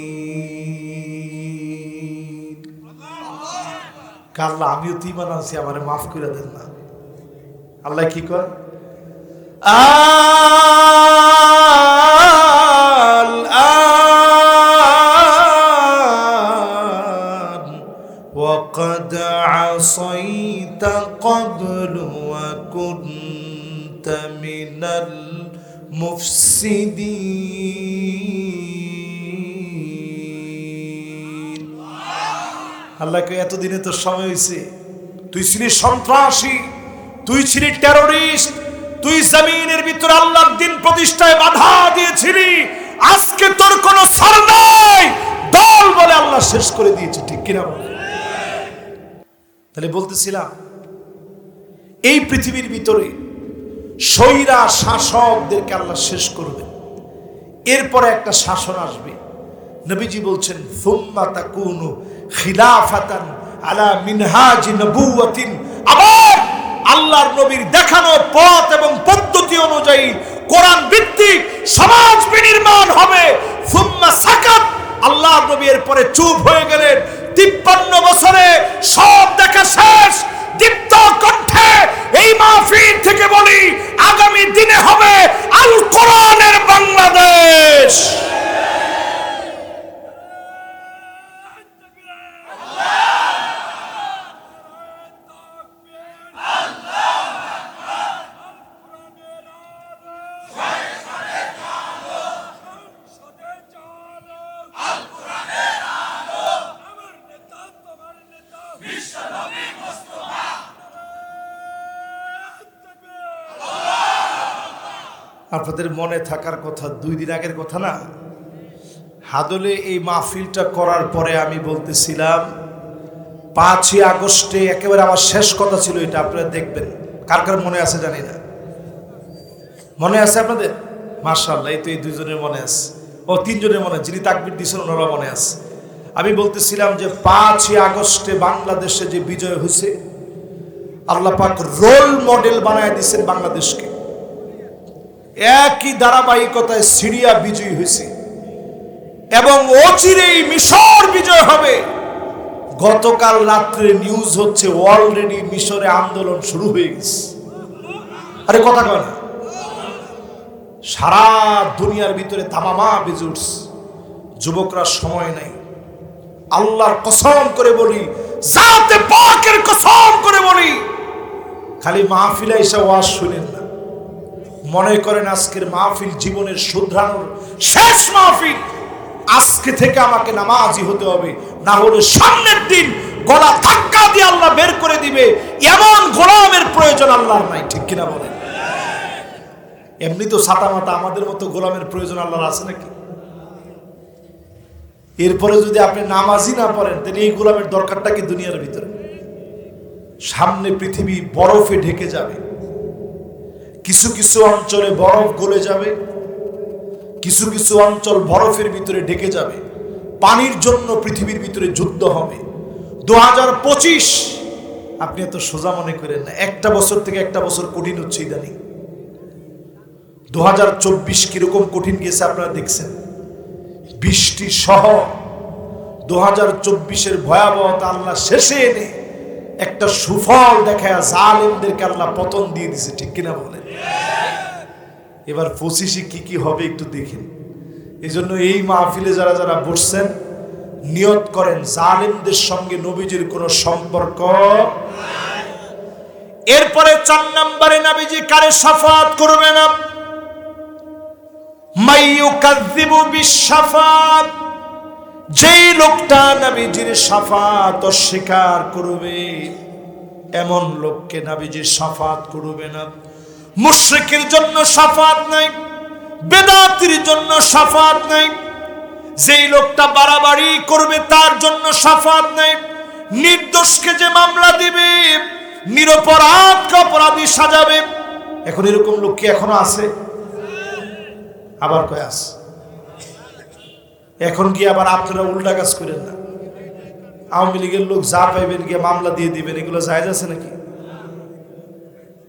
আল্লাহ আমিও তো ঈমান আনছি, আমারে মাফ করে দেন না। আল্লাহ কি কয়, আল-আন ওয়াকাদ আসাইতা ক্বাবলু ওয়া কুনতা মিনাল মুফসিদিন। আল্লাহকে এতদিনে তোর সময় হয়েছে, তুই ছিলি সন্ত্রাসী, তুই ছিলি টেরোরিস্ট, তুই জমিনের ভিতরে আল্লাহর দ্বীন প্রতিষ্ঠায় বাধা দিয়েছিলি। আজকে তোর কোনো ছাড় নাই, দল বলে আল্লাহ শেষ করে দিয়েছে। ঠিক কিনা বলে? তাহলে বলতেছিলাম, এই পৃথিবীর ভিতরে স্বৈরা শাসকদেরকে আল্লাহ শেষ করবে, এরপরে একটা শাসন আসবে। নবীজি বলছেন, সুম্মা তাকুনু খিলাফাতান আলা মিনহাজি নবুওয়াতিন। আবার আল্লাহর নবীর দেখানো পথ এবং পদ্ধতি অনুযায়ী কোরআন ভিত্তিক সমাজ বিনির্মাণ হবে। সুম্মা সাকাত, আল্লাহর নবী এর পরে চুপ হয়ে গেলেন। 53 বছরে সব দেখা শেষ। দীপ্ত কণ্ঠে এই মাহফিল থেকে বলি, আগামী দিনে হবে আল কোরআনের বাংলাদেশ। আপনাদের মনে থাকার কথা, 2 দিন আগের কথা না, হাদলে এই মাহফিলটা করার পরে আমি বলতেছিলাম 5ই আগস্টে একেবারে আমার শেষ কথা ছিল এটা, আপনারা দেখবেন। কার কার মনে আছে জানি না, মনে আছে আপনাদের? মাশাআল্লাহ, এই তো এই 2 জনের মনে আছে, ও 3 জনের মনে, যিনি তাকবীর দিয়েছেন ওনারা মনে আছে। আমি বলতেছিলাম যে 5ই আগস্টে বাংলাদেশে যে বিজয় হয়েছে, আল্লাহ পাক রোল মডেল বানায় দিয়েছেন বাংলাদেশকে। একই ধারাবাহিকতায় সিরিয়া বিজয়ী হয়েছে এবং অচিরেই মিশর বিজয় হবে। গতকাল রাত্রে নিউজ হচ্ছে অলরেডি মিশরে আন্দোলন শুরু হয়ে গেছে। আরে কথা কয় না, সারা দুনিয়ার ভিতরে তামামা বেজে উঠছে। যুবকরা সময় নাই। আল্লাহর কসম করে বলি, জাতে পাকের কসম করে বলি, খালি মাহফিলে এসে ওয়াজ শুনেন না, মনে করেন আজকের মাহফিল জীবনের শুধরানোর শেষ মাহফিল। আজকে থেকে আমাকে নামাজি হতে হবে, না হলে সামনের দিন গলা ধাক্কা দিয়ে আল্লাহ বের করে দিবে। এমন গোলামের প্রয়োজন আল্লাহর নাই। ঠিক কিনা বলেন? এমনি তো ছাতা মাতা আমাদের মতো গোলামের প্রয়োজন আল্লাহর আছে নাকি? এরপরে যদি আপনি নামাজি না পড়েন, তাহলে এই গোলামের দরকারটা কি দুনিয়ার ভিতরে? সামনে পৃথিবী বরফে ঢেকে যাবে, কিছু কিছু অঞ্চলে বরফ গলে যাবে, কিছু কিছু অঞ্চল বরফের ভিতরে ঢেকে যাবে। পানির জন্য পৃথিবীর ভিতরে যুদ্ধ হবে। 2025 আপনি এত সোজা মনে করেন না, একটা বছর থেকে একটা বছর কঠিন হচ্ছে ইদানিং। 2024 কিরকম কঠিন গেছে আপনারা দেখছেন, বৃষ্টি সহ 2024-এর ভয়াবহতা আল্লাহ শেষে এনে একটা সুফল দেখায় জালেমদেরকে আল্লাহ পতন দিয়ে দিছে। ঠিক কিনা বলেন? এবার 25-এ কি কি হবে একটু দেখেন। এই জন্য এই মাহফিলে যারা যারা বসছেন, নিয়ত করেন জালেমদের সঙ্গে নবীজির কোনো সম্পর্ক। এরপরে 4 নম্বরে নবীজি কারে শাফাত করবে না? মাইয়ুকাযযিবু বিশ-শাফাত, যেই লোকটা নবীজির শাফাত অস্বীকার করবে, এমন লোককে নবীজি শাফাত করবে না। মুশরিকের জন্য শাফাত নাই, বেদাতির জন্য শাফাত নাই, যেই লোকটা বাড়াবাড়ি করবে তার জন্য শাফাত নাই, নির্দোষকে যে মামলা দিবে, নিরপরাধকে অপরাধী সাজাবে। এখন এরকম লোক কি এখনো আছে? আবার কয় আছে। এখন কি আবার আপনারা উল্টা কাজ করেন না? আওয়ামী লীগের লোক যা পাইবেন গিয়ে মামলা দিয়ে দিবেন, এগুলো জায়েজ আছে নাকি?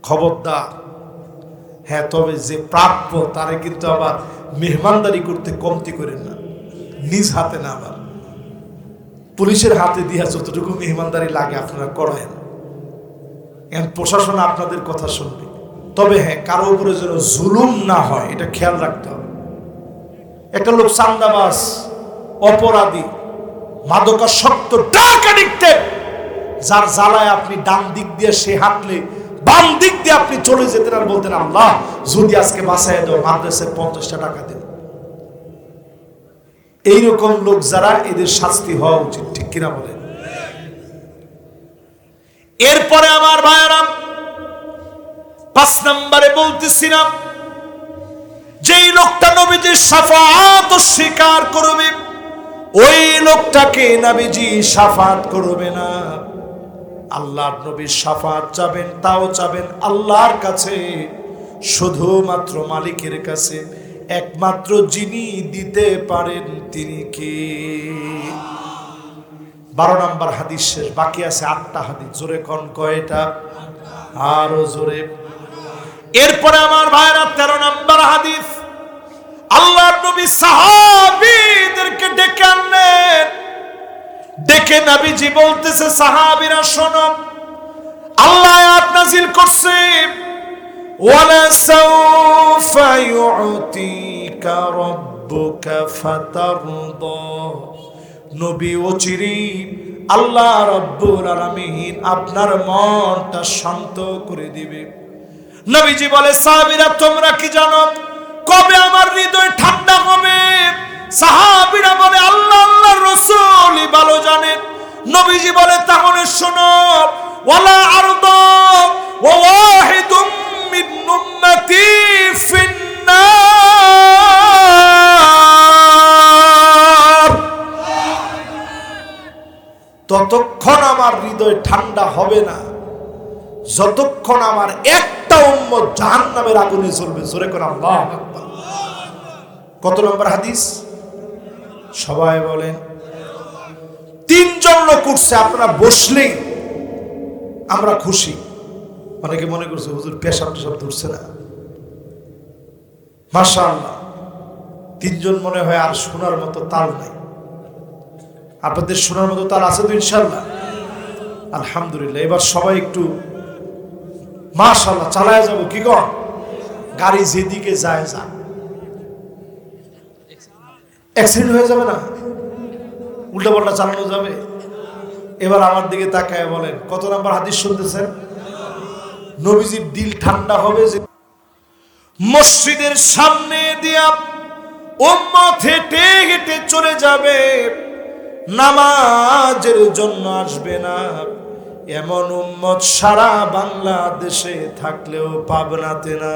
খবরদার। হ্যাঁ, তবে যে প্রাপ্য তারে কিন্তু আবার মেহমানদারি করতে কমতি করেন না, নিজ হাতে না, আবার পুলিশের হাতে দিয়া যতটুকু মেহমানদারি লাগে আপনারা করেন। এখন প্রশাসন আপনাদের কথা শুনবে, তবে হ্যাঁ, কারো উপরে যেন জুলুম না হয় এটা খেয়াল রাখতে হবে। একটা লোক চান্দাবাজ, অপরাধী, মাদকাসক্ত, ড্রাগ অ্যাডিক্টেড, যার জ্বালায় আপনি ডান দিক দিয়ে সে হাঁটলে বাম দিক দিয়ে আপনি চলে যেতেন আর বলতেন, আল্লাহ যদি আজকে বাঁচায় দাও, মাদ্রাসায় 50টা টাকা দেন। এইরকম লোক যারা, এদের শাস্তি হওয়া উচিত, ঠিক কিনা বলেন? এরপরে আমার ভাইয়েরা, 5 নম্বরে বলতেছিলাম, যেই লোকটা নবীজির শাফাআত স্বীকার করবে, ওই লোকটাকে নবীজি শাফাআত করবে না। আল্লাহর নবীর শাফাআত চাবেন, তাও চাবেন আল্লাহর কাছে, শুধুমাত্র মালিকের কাছে। একমাত্র যিনি দিতে পারেন তিনি কে? 12 নম্বর হাদিস শেষ, বাকি আছে 8টা হাদিস। জোরে কোন কয়টা? আরো জোরে। এরপরে আমার ভাইরা 13 নম্বর হাদিস, আল্লাহর নবী সাহাবীদেরকে ডেকে আনলেন। ডেকে নবীজি বলতেছে, সাহাবীরা শোনো, আল্লাহ আয়াত নাযিল করছে, ওয়ালা সাউফা ইউতিকা রাব্বুকা ফাতারদা। নবী অচিরেই আল্লাহ রাব্বুল আলামিন আপনার মনটা শান্ত করে দিবে। নবীজি বলে, সাহাবীরা তোমরা কি জানো কবে আমার হৃদয় ঠান্ডা হবে? সাহাবীরা বলে, আল্লাহ আল্লাহর রাসূলই ভালো জানেন। নবীজি বলে, তাহলে শোনো, ওয়ালা আরদা ওয়া ওয়াহিদুম মিন উম্মতি ফিন্নার। ততক্ষণ আমার হৃদয় ঠান্ডা হবে না যতক্ষণ আমার একটা উম্মত জাহান্নামের আগুনে জ্বলবে। জোরে করে আল্লাহু আকবার। কত নম্বর হাদিস? সবাই বলেন। 3 জন লোক উঠছে, আপনারা বসলেই আমরা খুশি। অনেকে মনে করছে হুজুর পেশাব টেশাব ধরছে না। মাশাআল্লাহ, 3 জন মনে হয় আর শোনার মতো তাল নাই। আপনাদের শোনার মতো তাল আছে তো ইনশাআল্লাহ? আলহামদুলিল্লাহ। এবার সবাই একটু মাশাআল্লাহ চালায় যাবো, কি কর? গাড়ি যেদিকে যায় যা, অ্যাক্সিডেন্ট হয়ে যাবে না? উল্টা পাল্টা চালানো যাবে? এবার আমার দিকে তাকায় বলেন, কত নাম্বার হাদিস শুনতেছেন? নবীজির দিল ঠান্ডা হবে যে মসজিদের সামনে দিয়া উম্মত হেঁটে হেঁটে চলে যাবে, নামাজের জন্য আসবে না। এমন উম্মত সারা বাংলাদেশে থাকলেও পাবনাতে না।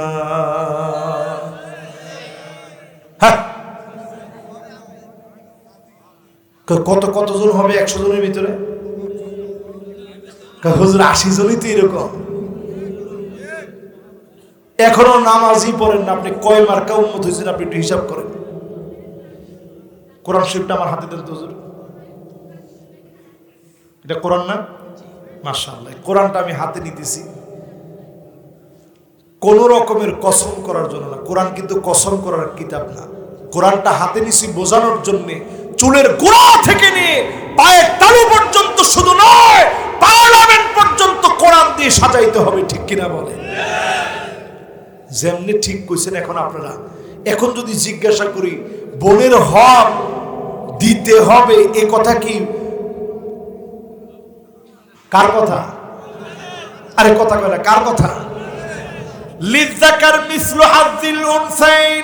কতজন হবে 100 জনের ভিতরে? হুজুর 80 জনই তো এরকম। এখনো নামাজই পড়েন না আপনি, কয় মার্কা উম্মত হয়েছেন আপনি একটু হিসাব করেন। কোরআন শরীফটা আমার হাতে দেন তো হুজুর। এটা কোরআন না? মাশাআল্লাহ, কোরআনটা আমি হাতে নিতেছি কোন রকমের কসম করার জন্য না। কোরআন কিন্তু কসম করার কিতাব না। কোরআনটা হাতে নিছি বোঝানোর জন্য, চুলের গোড়া থেকে নিয়ে পায়ের তালু পর্যন্ত, শুধু নয় পার্লামেন্ট পর্যন্ত কোরআন দিয়ে সাজাইতে হবে, ঠিক কিনা বলে? যেমনি ঠিক কইছেন। এখন আপনারা, এখন যদি জিজ্ঞাসা করি বোনের হক দিতে হবে, এ কথা কি কার কথা? আরে কথা কয় না, কার কথা? লিযাকার মিসলু হাযিল উনসাইন,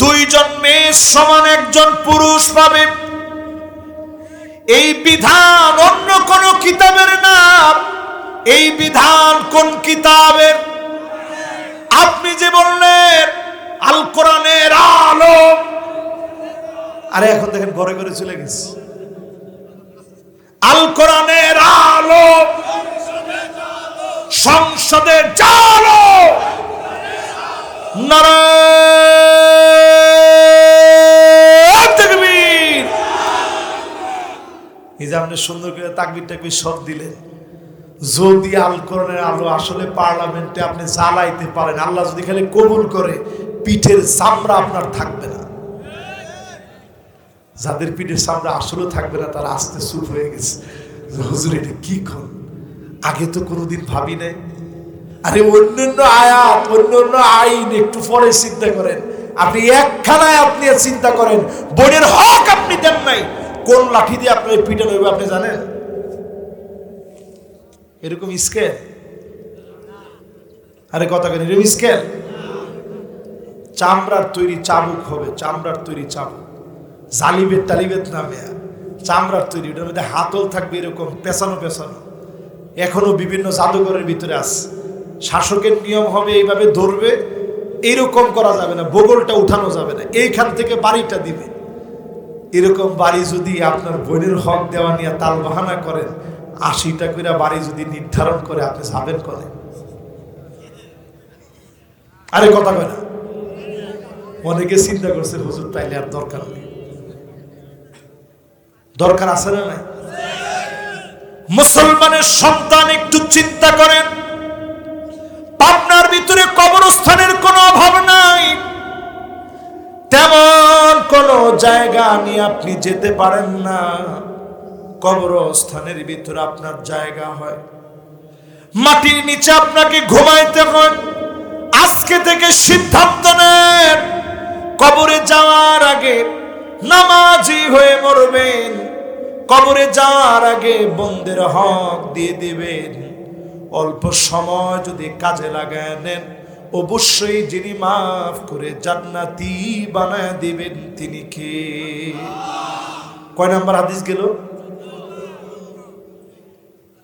2 জন মেয়ে সমান 1 জন পুরুষ পাবে। এই বিধান অন্য কোন কিতাবের না। এই বিধান কোন কিতাবের? আপনি যে বললেন আল কোরআনের আলো, আরে এখন দেখেন ঘরে ঘরে চলে গেছে। আল কোরআনের আলো সংসদে জালো, নারায়ে তাকবীর। এই যে আপনি সুন্দর করে তাকবীর টাকবীর সব দিলেন, যদি আল কোরআনের আলো আসলে পার্লামেন্টে আপনি জ্বালাইতে পারেন, আল্লাহ যদি খালি কবুল করে, পিঠের চামড়া আপনার থাকবে না। যাদের পিঠের চামড়া আসলে থাকবে না তারা আস্তে চুপ হয়ে গেছে, হুজুর এটা কি কর, আগে তো কোনোদিন ভাবি নাই। আরে অন্যান্য আয়াত, অন্যান্য আইন একটু পরে চিন্তা করেন। আপনি একখানায় আপনি চিন্তা করেন, বোনের হক আপনি দেন নাই, কোন লাঠি দিয়ে আপনার পিঠে নেবে আপনি জানেন? এরকম স্কেল, আরে কথা কেন, এরকম স্কেল চামড়ার তৈরি চাবুক হবে, চামড়ার তৈরি চাবুক, জালিবের টালিবের নামে চামড়ার তৈরি, ওটার মধ্যে হাতল থাকবে এরকম পেছানো পেছানো। এখনো বিভিন্ন জাদুঘরের ভিতরে আছে। শাসকের নিয়ম হবে এইভাবে ধরবে, এইরকম করা যাবে না, বগলটা উঠানো যাবে না, এইখান থেকে বাড়িটা দিবে। এরকম বাড়ি যদি আপনার বোনের হক দেওয়া নিয়ে তাল বাহানা করেন, 80টা করে বাড়ি যদি নির্ধারণ করে, আপনি যাবেন করে? আরে কথা কয় না। অনেকে চিন্তা করছে হুজুর তাইলে আর দরকার নেই। দরকার আছে না নাই? মুসলমানের সন্তান একটু চিন্তা করেন, পাবনার ভিতরে কবরস্থানের কোনো অভাব নাই, তেমন কোন জায়গা নিয়ে আপনি যেতে পারেন না, কবরস্থানের ভিতরে আপনার জায়গা হয়। মাটির নিচে আপনাকে ঘুমাইতে হয়। আজকে থেকে সিদ্ধান্ত নেন, কবরে যাওয়ার আগে নামাজি হয়ে মরবেন, কবরে যাওয়ার আগে বন্দের হক দিয়ে দিবেন। অল্প সময় যদি কাজে লাগায় নেন, অবশ্যই যিনি মাফ করে জান্নাতি বানায় দিবেন তিনি কে? কয় নাম্বার হাদিস গেল?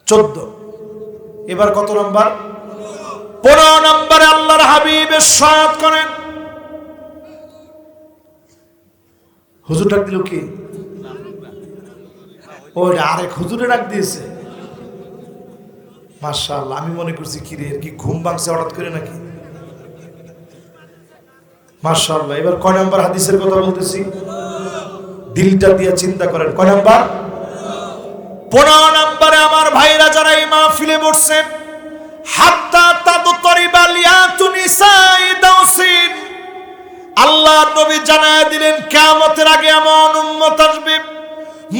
14। এবার কত নাম্বার? 15 নম্বরে আল্লাহর হাবিব ইরশাদ করেন, হুজুর ডাক দিল কি? ওই আরেক হুজুরে ডাক দিয়েছে। মাশাআল্লাহ, আমি মনে করছি কি রে, কি ঘুম ভাঙছে হঠাৎ করে নাকি? মাশাআল্লাহ। এবার কয় নাম্বার হাদিসের কথা বলতেছি, দিলটা দিয়ে চিন্তা করেন। কয় নাম্বার? 15 নম্বরে আমার ভাইরা যারা এই মাহফিলে বসছেন, হাত্তা তাদতরিবা লিয়াতু নিসাই দাউসিন, আল্লাহ নবী জানায় দিলেন কিয়ামতের আগে এমন উম্মত আসবে,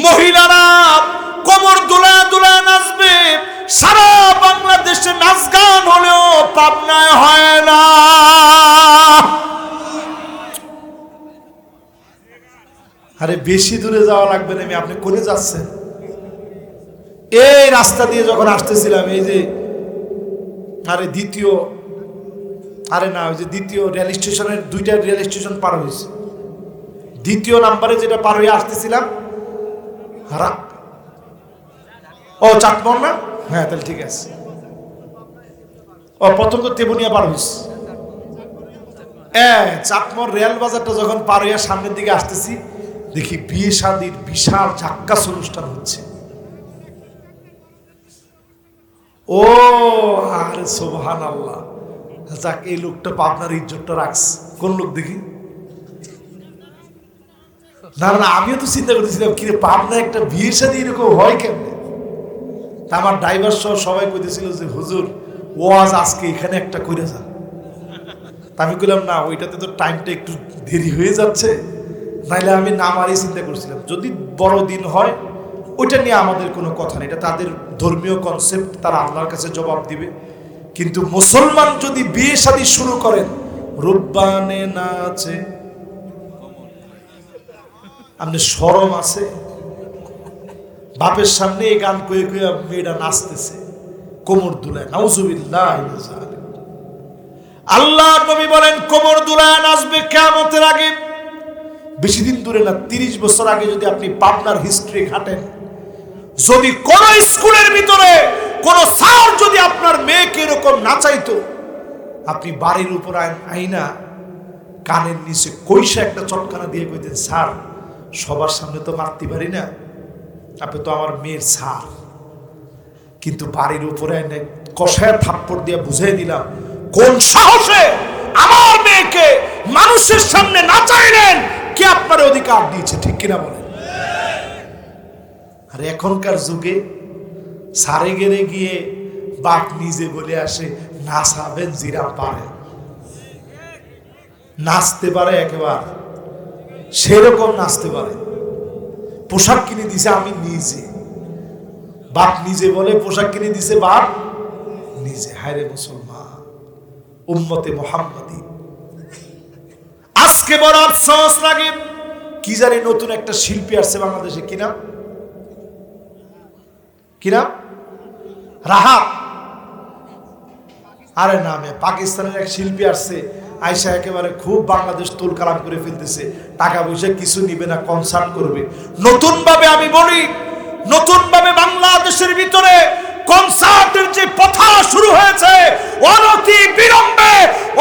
মহিলারা কোমর দুলায় দুলায় নাচবে। সারা বাংলাদেশে নাচ গান হলেও পাবনায় হয় না। আরে বেশি দূরে যাওয়া লাগবে না, আপনি কোনে যাচ্ছেন? এই রাস্তা দিয়ে যখন আসতেছিলাম, এই যে আরে দ্বিতীয়, আরে না ওই যে দ্বিতীয় রেল স্টেশনের, 2টা রেল স্টেশন পার হয়েছে, দ্বিতীয় নাম্বারে যেটা পার হয়ে আসতেছিলাম, ও চাটমোহর না? হ্যাঁ তাহলে ঠিক আছে। ও প্রথম তো তেবুনিয়া পার হয়েছে, চাটমোহর রেল বাজারটা যখন পার হইয়া সামনের দিকে আসতেছি, দেখি বিয়ে শাদীর বিশাল ঝাক্কাস অনুষ্ঠান হচ্ছে। ও আরে সুবহানাল্লাহ, যাক এই লোকটা পাবনার ইজ্জতটা রাখছে। কোন লোক দেখি? না না, আমিও তো চিন্তা করতেছিলাম কিরে পাবনা একটা বিয়ে শাদী এরকম হয় কেমনে? আমার ড্রাইভার সহ সবাই কইতেছিল যে হুজুর ওয়াজ আজকে এখানে একটা করে যান। আমি কইলাম না, ওইটাতে তো টাইমটা একটু দেরি হয়ে যাচ্ছে, নাইলে আমি নামারই চিন্তা করছিলাম। যদি বড় দিন হয় ওইটা নিয়ে আমাদের কোনো কথা নেই, এটা তাদের ধর্মীয় কনসেপ্ট, তারা আল্লাহর কাছে জবাব দিবে। কিন্তু মুসলমান যদি বিয়ে শাদী শুরু করেন, রূপবানে নাচে, আপনি শরম আছে? বাপের সামনে এই গান কয়ে কয়ে মেয়েটা নাচতেছে, কোমর দুলায়, নাউজুবিল্লাহ। আল্লাহ নবী বলেন কোমর দুলায় নাচবে কিয়ামতের আগে। বেশি দিন দূরে না, 30 বছর আগে যদি আপনি পাবনার হিস্ট্রি ঘাটেন, যদি কোন স্কুলের ভিতরে কোন স্যার যদি আপনার মেয়েকে এরকম নাচাইতো, আপনি বাড়ির উপর আইনা কানের নিচে কইসা একটা চটকানা দিয়ে কইতেন, স্যার সবার সামনে তো মারতে পারি না, আপনি তো আমার মেয়ের স্যার, কিন্তু বাড়ির উপরে আইনে কষায় থাপ্পড় দিয়ে বুঝিয়ে দিলাম কোন সাহসে আমার মেয়েকে মানুষের সামনে না চাইলেন, কে আপনার অধিকার দিয়েছে, ঠিক কিনা বলেন? আর এখনকার যুগে সারে গেলে গিয়ে বাপ নিজে বলে আসে, নাচাবেন জিরা পারে, নাচতে পারে, একেবারে সেরকম নাচতে পারে। পোশাক কিনে দিছে আমি নিজে, বাপ নিজে বলে পোশাক কিনে দিছে বাপ নিজে। হায়রে মুসলমান, উম্মতে মুহাম্মাদি। আজকে বড় আফসোস লাগে, কি জানি নতুন একটা শিল্পী আসছে বাংলাদেশে, কি নাম, কি নাম? রাহাত। আরে নামে পাকিস্তানের এক শিল্পী আসছে, আয়সা একেবারে খুব বাংলাদেশ তুল কালাম করে ফেলতেছে, টাকা পয়সা কিছু নিবে না, কনসার্ট করবে। নতুন ভাবে আমি বলি, নতুন ভাবে বাংলাদেশের ভিতরে কনসার্টের যে প্রথা শুরু হয়েছে, অনতি বিলম্বে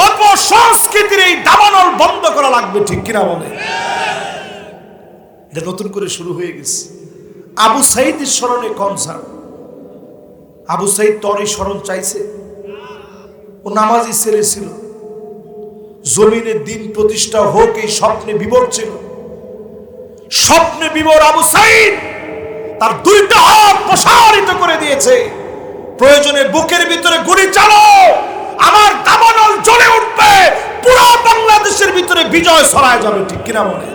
অপসংস্কৃতির এই দাবানল বন্ধ করা লাগবে, ঠিক কিনা বলে? এটা নতুন করে শুরু হয়ে গেছে। আবু সাইদের স্মরণে কনসার্ট। আবু সাইদ তরে স্মরণ চাইছে, ও নামাজি ছেলে ছিল, জমিনে দিন প্রতিষ্ঠা হোক এই স্বপ্নে বিভোর ছিল। স্বপ্নে বিভোর আবু সাইদ তার দুইটা হাত প্রসারিত করে দিয়েছে, প্রয়োজনে বুকের ভিতরে গুলি চালো, আমার দাবানল জ্বলে উঠবে, পুরো বাংলাদেশের ভিতরে বিজয় ছড়ায় যাবে, ঠিক কিনা বলে?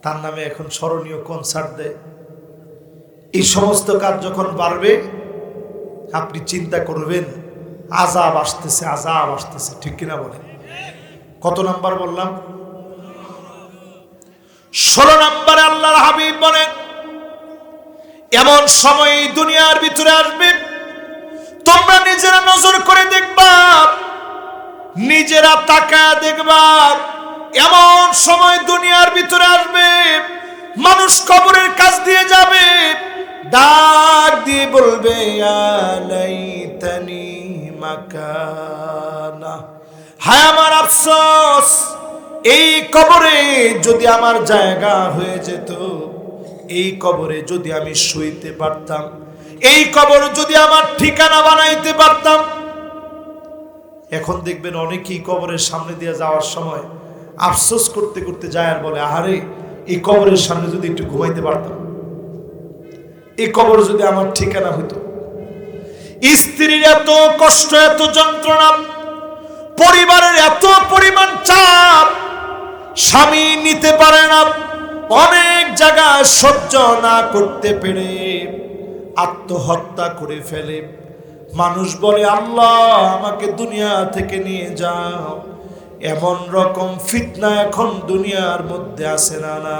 তার নামে এখন স্মরণীয় কনসার্ট দেয়। এই সমস্ত কাজ যখন বাড়বে, আপনি চিন্তা করবেন আযাব আসতেছে, আযাব আসতেছে, ঠিক কিনা বলে? কত নাম্বার বললাম? 16 নম্বরে আল্লাহর হাবিব বলেন, এমন সময় দুনিয়ার ভিতরে আসবে, তোমরা নিজেরা নজর করে দেখবা, নিজেরা তাকায় দেখবা, এমন সময় দুনিয়ার ভিতরে আসবে, মানুষ কবরের কাছ দিয়ে যাবে, ডাক দিয়ে বলবে, ইয়া লাইতানি মাকানা, হায় আমার আফসোস, এই কবরে যদি আমার জায়গা হয়ে যেত, এই কবরে যদি আমি শুইতে পারতাম, এই কবর যদি আমার ঠিকানা বানাইতে পারতাম। এখন দেখবেন অনেকেই কবরের সামনে দিয়ে যাওয়ার সময় আফসোস করতে করতে যায় আর বলে, আহারে এই কবরের সামনে যদি একটু ঘুমাইতে পারতাম, এই কবর যদি আমার ঠিকানা হতো। স্ত্রীর এত কষ্ট, এত যন্ত্রণা, পরিবারের এত পরিমাণ চাপ, স্বামী নিতে পারে না, অনেক জায়গায় সহ্য না করতে পেরে আত্মহত্যা করে ফেলে। মানুষ বলে, আল্লাহ আমাকে দুনিয়া থেকে নিয়ে যাও। এমন রকম ফিতনা এখন দুনিয়ার মধ্যে আছে না? না,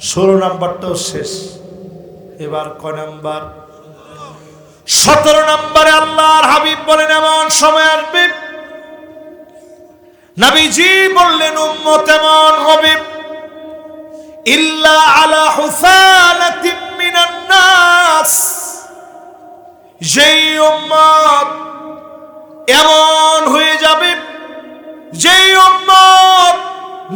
16 নাম্বারটাও শেষ। এবার কয় নাম্বার? 17 নম্বরে আল্লাহর হাবিব বলেন, এমন সময় আসবে, নবীজি বললেন, উম্মত এমন হবে, ইল্লা আলা হুসালাতিন মিনান নাস, যেই উম্মত এমন হয়ে যাবে, যেই উম্মত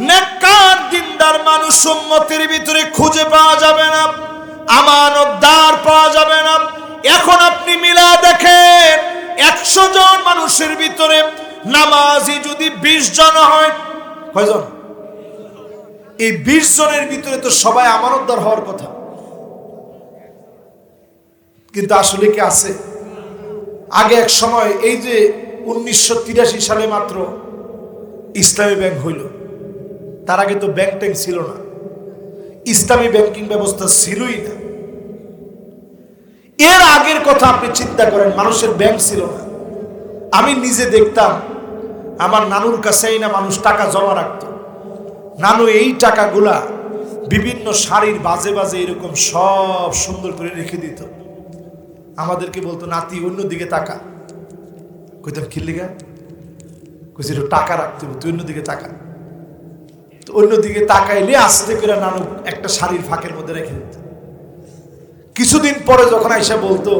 নেককার দিনদার মানুষ উম্মতের ভিতরে খুঁজে পাওয়া যাবে না, আমানতদার পাওয়া যাবে না। এখন আপনি মিলা দেখেন, 100 জন মানুষের ভিতরে নামাজি যদি 20 জন হয়, কয়জন? এই 20 জনের ভিতরে তো সবাই আমানতদার হওয়ার কথা, কিন্তু আসলে কি আছে? আগে এক সময়, এই যে 1983 সালে মাত্র ইসলামী ব্যাংক হইল, তার আগে তো ব্যাংক ট্যাঙ্ক ছিল না, ইসলামী ব্যাংকিং ব্যবস্থা ছিলই না। এর আগের কথা আপনি চিন্তা করেন, মানুষের ব্যাংক ছিল না। আমি নিজে দেখতাম, আমার নানুর কাছেই না মানুষ টাকা জমা রাখত। নানু এই টাকাগুলা বিভিন্ন শাড়ির বাজে বাজে এরকম সব সুন্দর করে রেখে দিত। আমাদেরকে বলতো, নাতি অন্যদিকে তাকা। কইতাম, খিল্লিগা? কইছি টাকা রাখতে হবে, তুই অন্যদিকে তাকা। তো অন্যদিকে তাকাইলে আস্তে করে নানু একটা শাড়ির ফাঁকের মধ্যে রেখে দিত। কিছুদিন পরে যখন আইসা বলতো,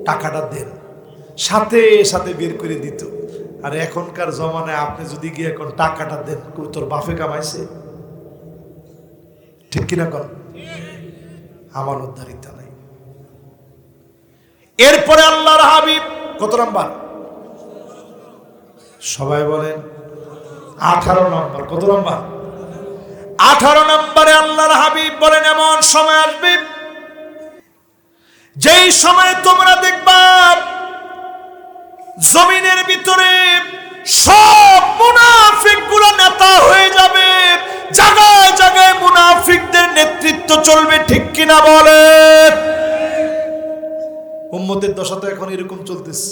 টাকাটা দেন, সাথে সাথে বের করে দিত। আর এখনকার জমানায় আপনি যদি গিয়ে এখন টাকাটা দেন, তোর বাপে কামাইছে, ঠিক কিনা কর, আমানতদারিতা নাই। এরপরে আল্লাহর হাবিব কত নাম্বার? সবাই বলেন 18 নম্বর। কত নম্বর? 18 নম্বরে আল্লাহর হাবিব বলেন এমন সময় আসবে যেই সময় তোমরা দেখবা জমিনের ভিতরে সব মুনাফিকগুলো নেতা হয়ে যাবে, জায়গায় জায়গায় মুনাফিকদের নেতৃত্ব চলবে, ঠিক কিনা বলেন? উম্মতের দশা তো এখন এরকম চলতেছে,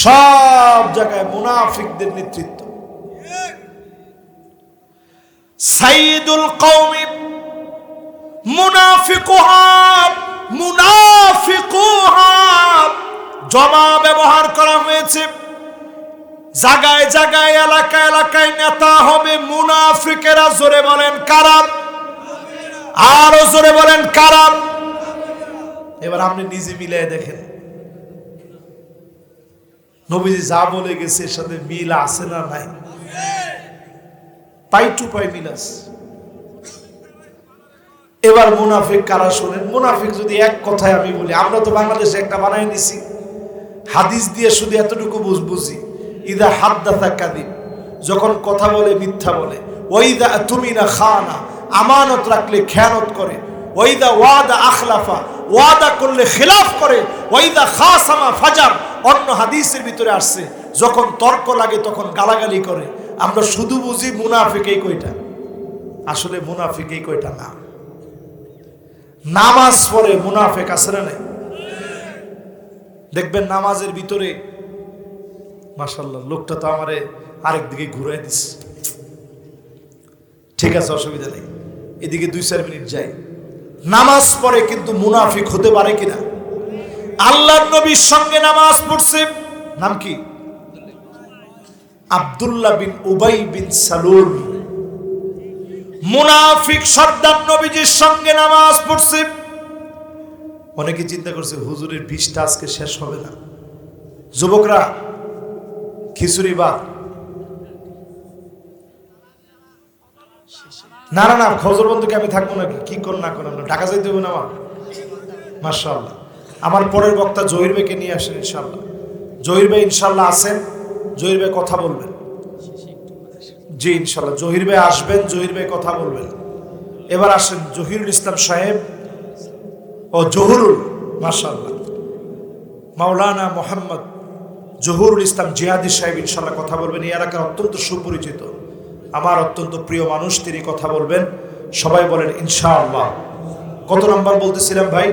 সব জায়গায় মুনাফিকদের নেতৃত্ব। সাইয়্যিদুল কওমি মুনাফিকুহা জমা ব্যবহার করা হয়েছে। জায়গায় জায়গায় এলাকায় এলাকায় নেতা হবে মুনাফিকেরা। জোরে বলেন কারা? আরো জোরে বলেন কারা? এবার আপনি নিজে মিলিয়ে দেখেন, নবীজি যা বলে গেছে এর সাথে মিল আছে না নাই? পাই টু পাই মিল আছে। এবার মুনাফিক কারা শোনেন। মুনাফিক যদি এক কথায় আমি বলি, আমরা তো বাংলাদেশে একটা বানাই নিছি, হাদিস দিয়ে শুধু এতটুকু বুঝি, ইদা হাদ্দাসা কাযিব, যখন কথা বলে মিথ্যা বলে, ওয়াইদা তুমিনা খানা, আমানত রাখলে খেয়ানত করে, ওয়াইদা ওয়াদা আখলাফা, ওয়াদা করলে খিলাফ করে, ওয়াইদা খাসামা ফাজার। অন্য হাদিসের ভিতরে আসছে যখন তর্ক লাগে তখন গালাগালি করে। আমরা শুধু বুঝি মুনাফিক এই কয়টা, আসলে মুনাফিক এই কয়টা না। নামাজ পড়ে মুনাফিক আছে না নাই? দেখবেন নামাজের ভিতরে মাশাআল্লাহ লোকটা তো আমারে আরেক দিকে ঘুরাই দিচ্ছে, ঠিক আছে অসুবিধা নেই, এদিকে 2-4 মিনিট যাই। নামাজ পড়ে কিন্তু মুনাফিক হতে পারে কিনা? আল্লাহর নবীর সঙ্গে নামাজ পড়ছে, নাম কি? আব্দুল্লাহ বিন উবাই বিন সালুল। মুনাফিক সর্দার নবীজির সঙ্গে নামাজ পড়ছে। অনেকে চিন্তা করছে হুজুরের 20টা আজকে শেষ হবে না। যুবকরা খিচুড়ি বা না না না খজর বন্ধুকে আমি থাকবো নাকি? কি কর না করেন, ঢাকা যাইতে হবে না আমার? মাশাআল্লাহ, আমার পরের বক্তা জহির ভাইকে নিয়ে আসেন ইনশাআল্লাহ। জহির ভাই ইনশাআল্লাহ আসেন, জহির ভাই কথা বলবেন। জি ইনশাআল্লাহ জহির ভাই আসবেন, জহির ভাই কথা বলবেন। এবার আসেন জহিরুল ইসলাম সাহেব ও জহুরুল, মাশাআল্লাহ মাওলানা মোহাম্মদ জহুরুল ইসলাম জিহাদি সাহেব ইনশাআল্লাহ কথা বলবেন। এই এলাকার অত্যন্ত সুপরিচিত, আমার অত্যন্ত প্রিয় মানুষ, তিনি কথা বলবেন। সবাই বলেন ইনশাআল্লাহ। কত নাম্বার বলতেছিলাম ভাই?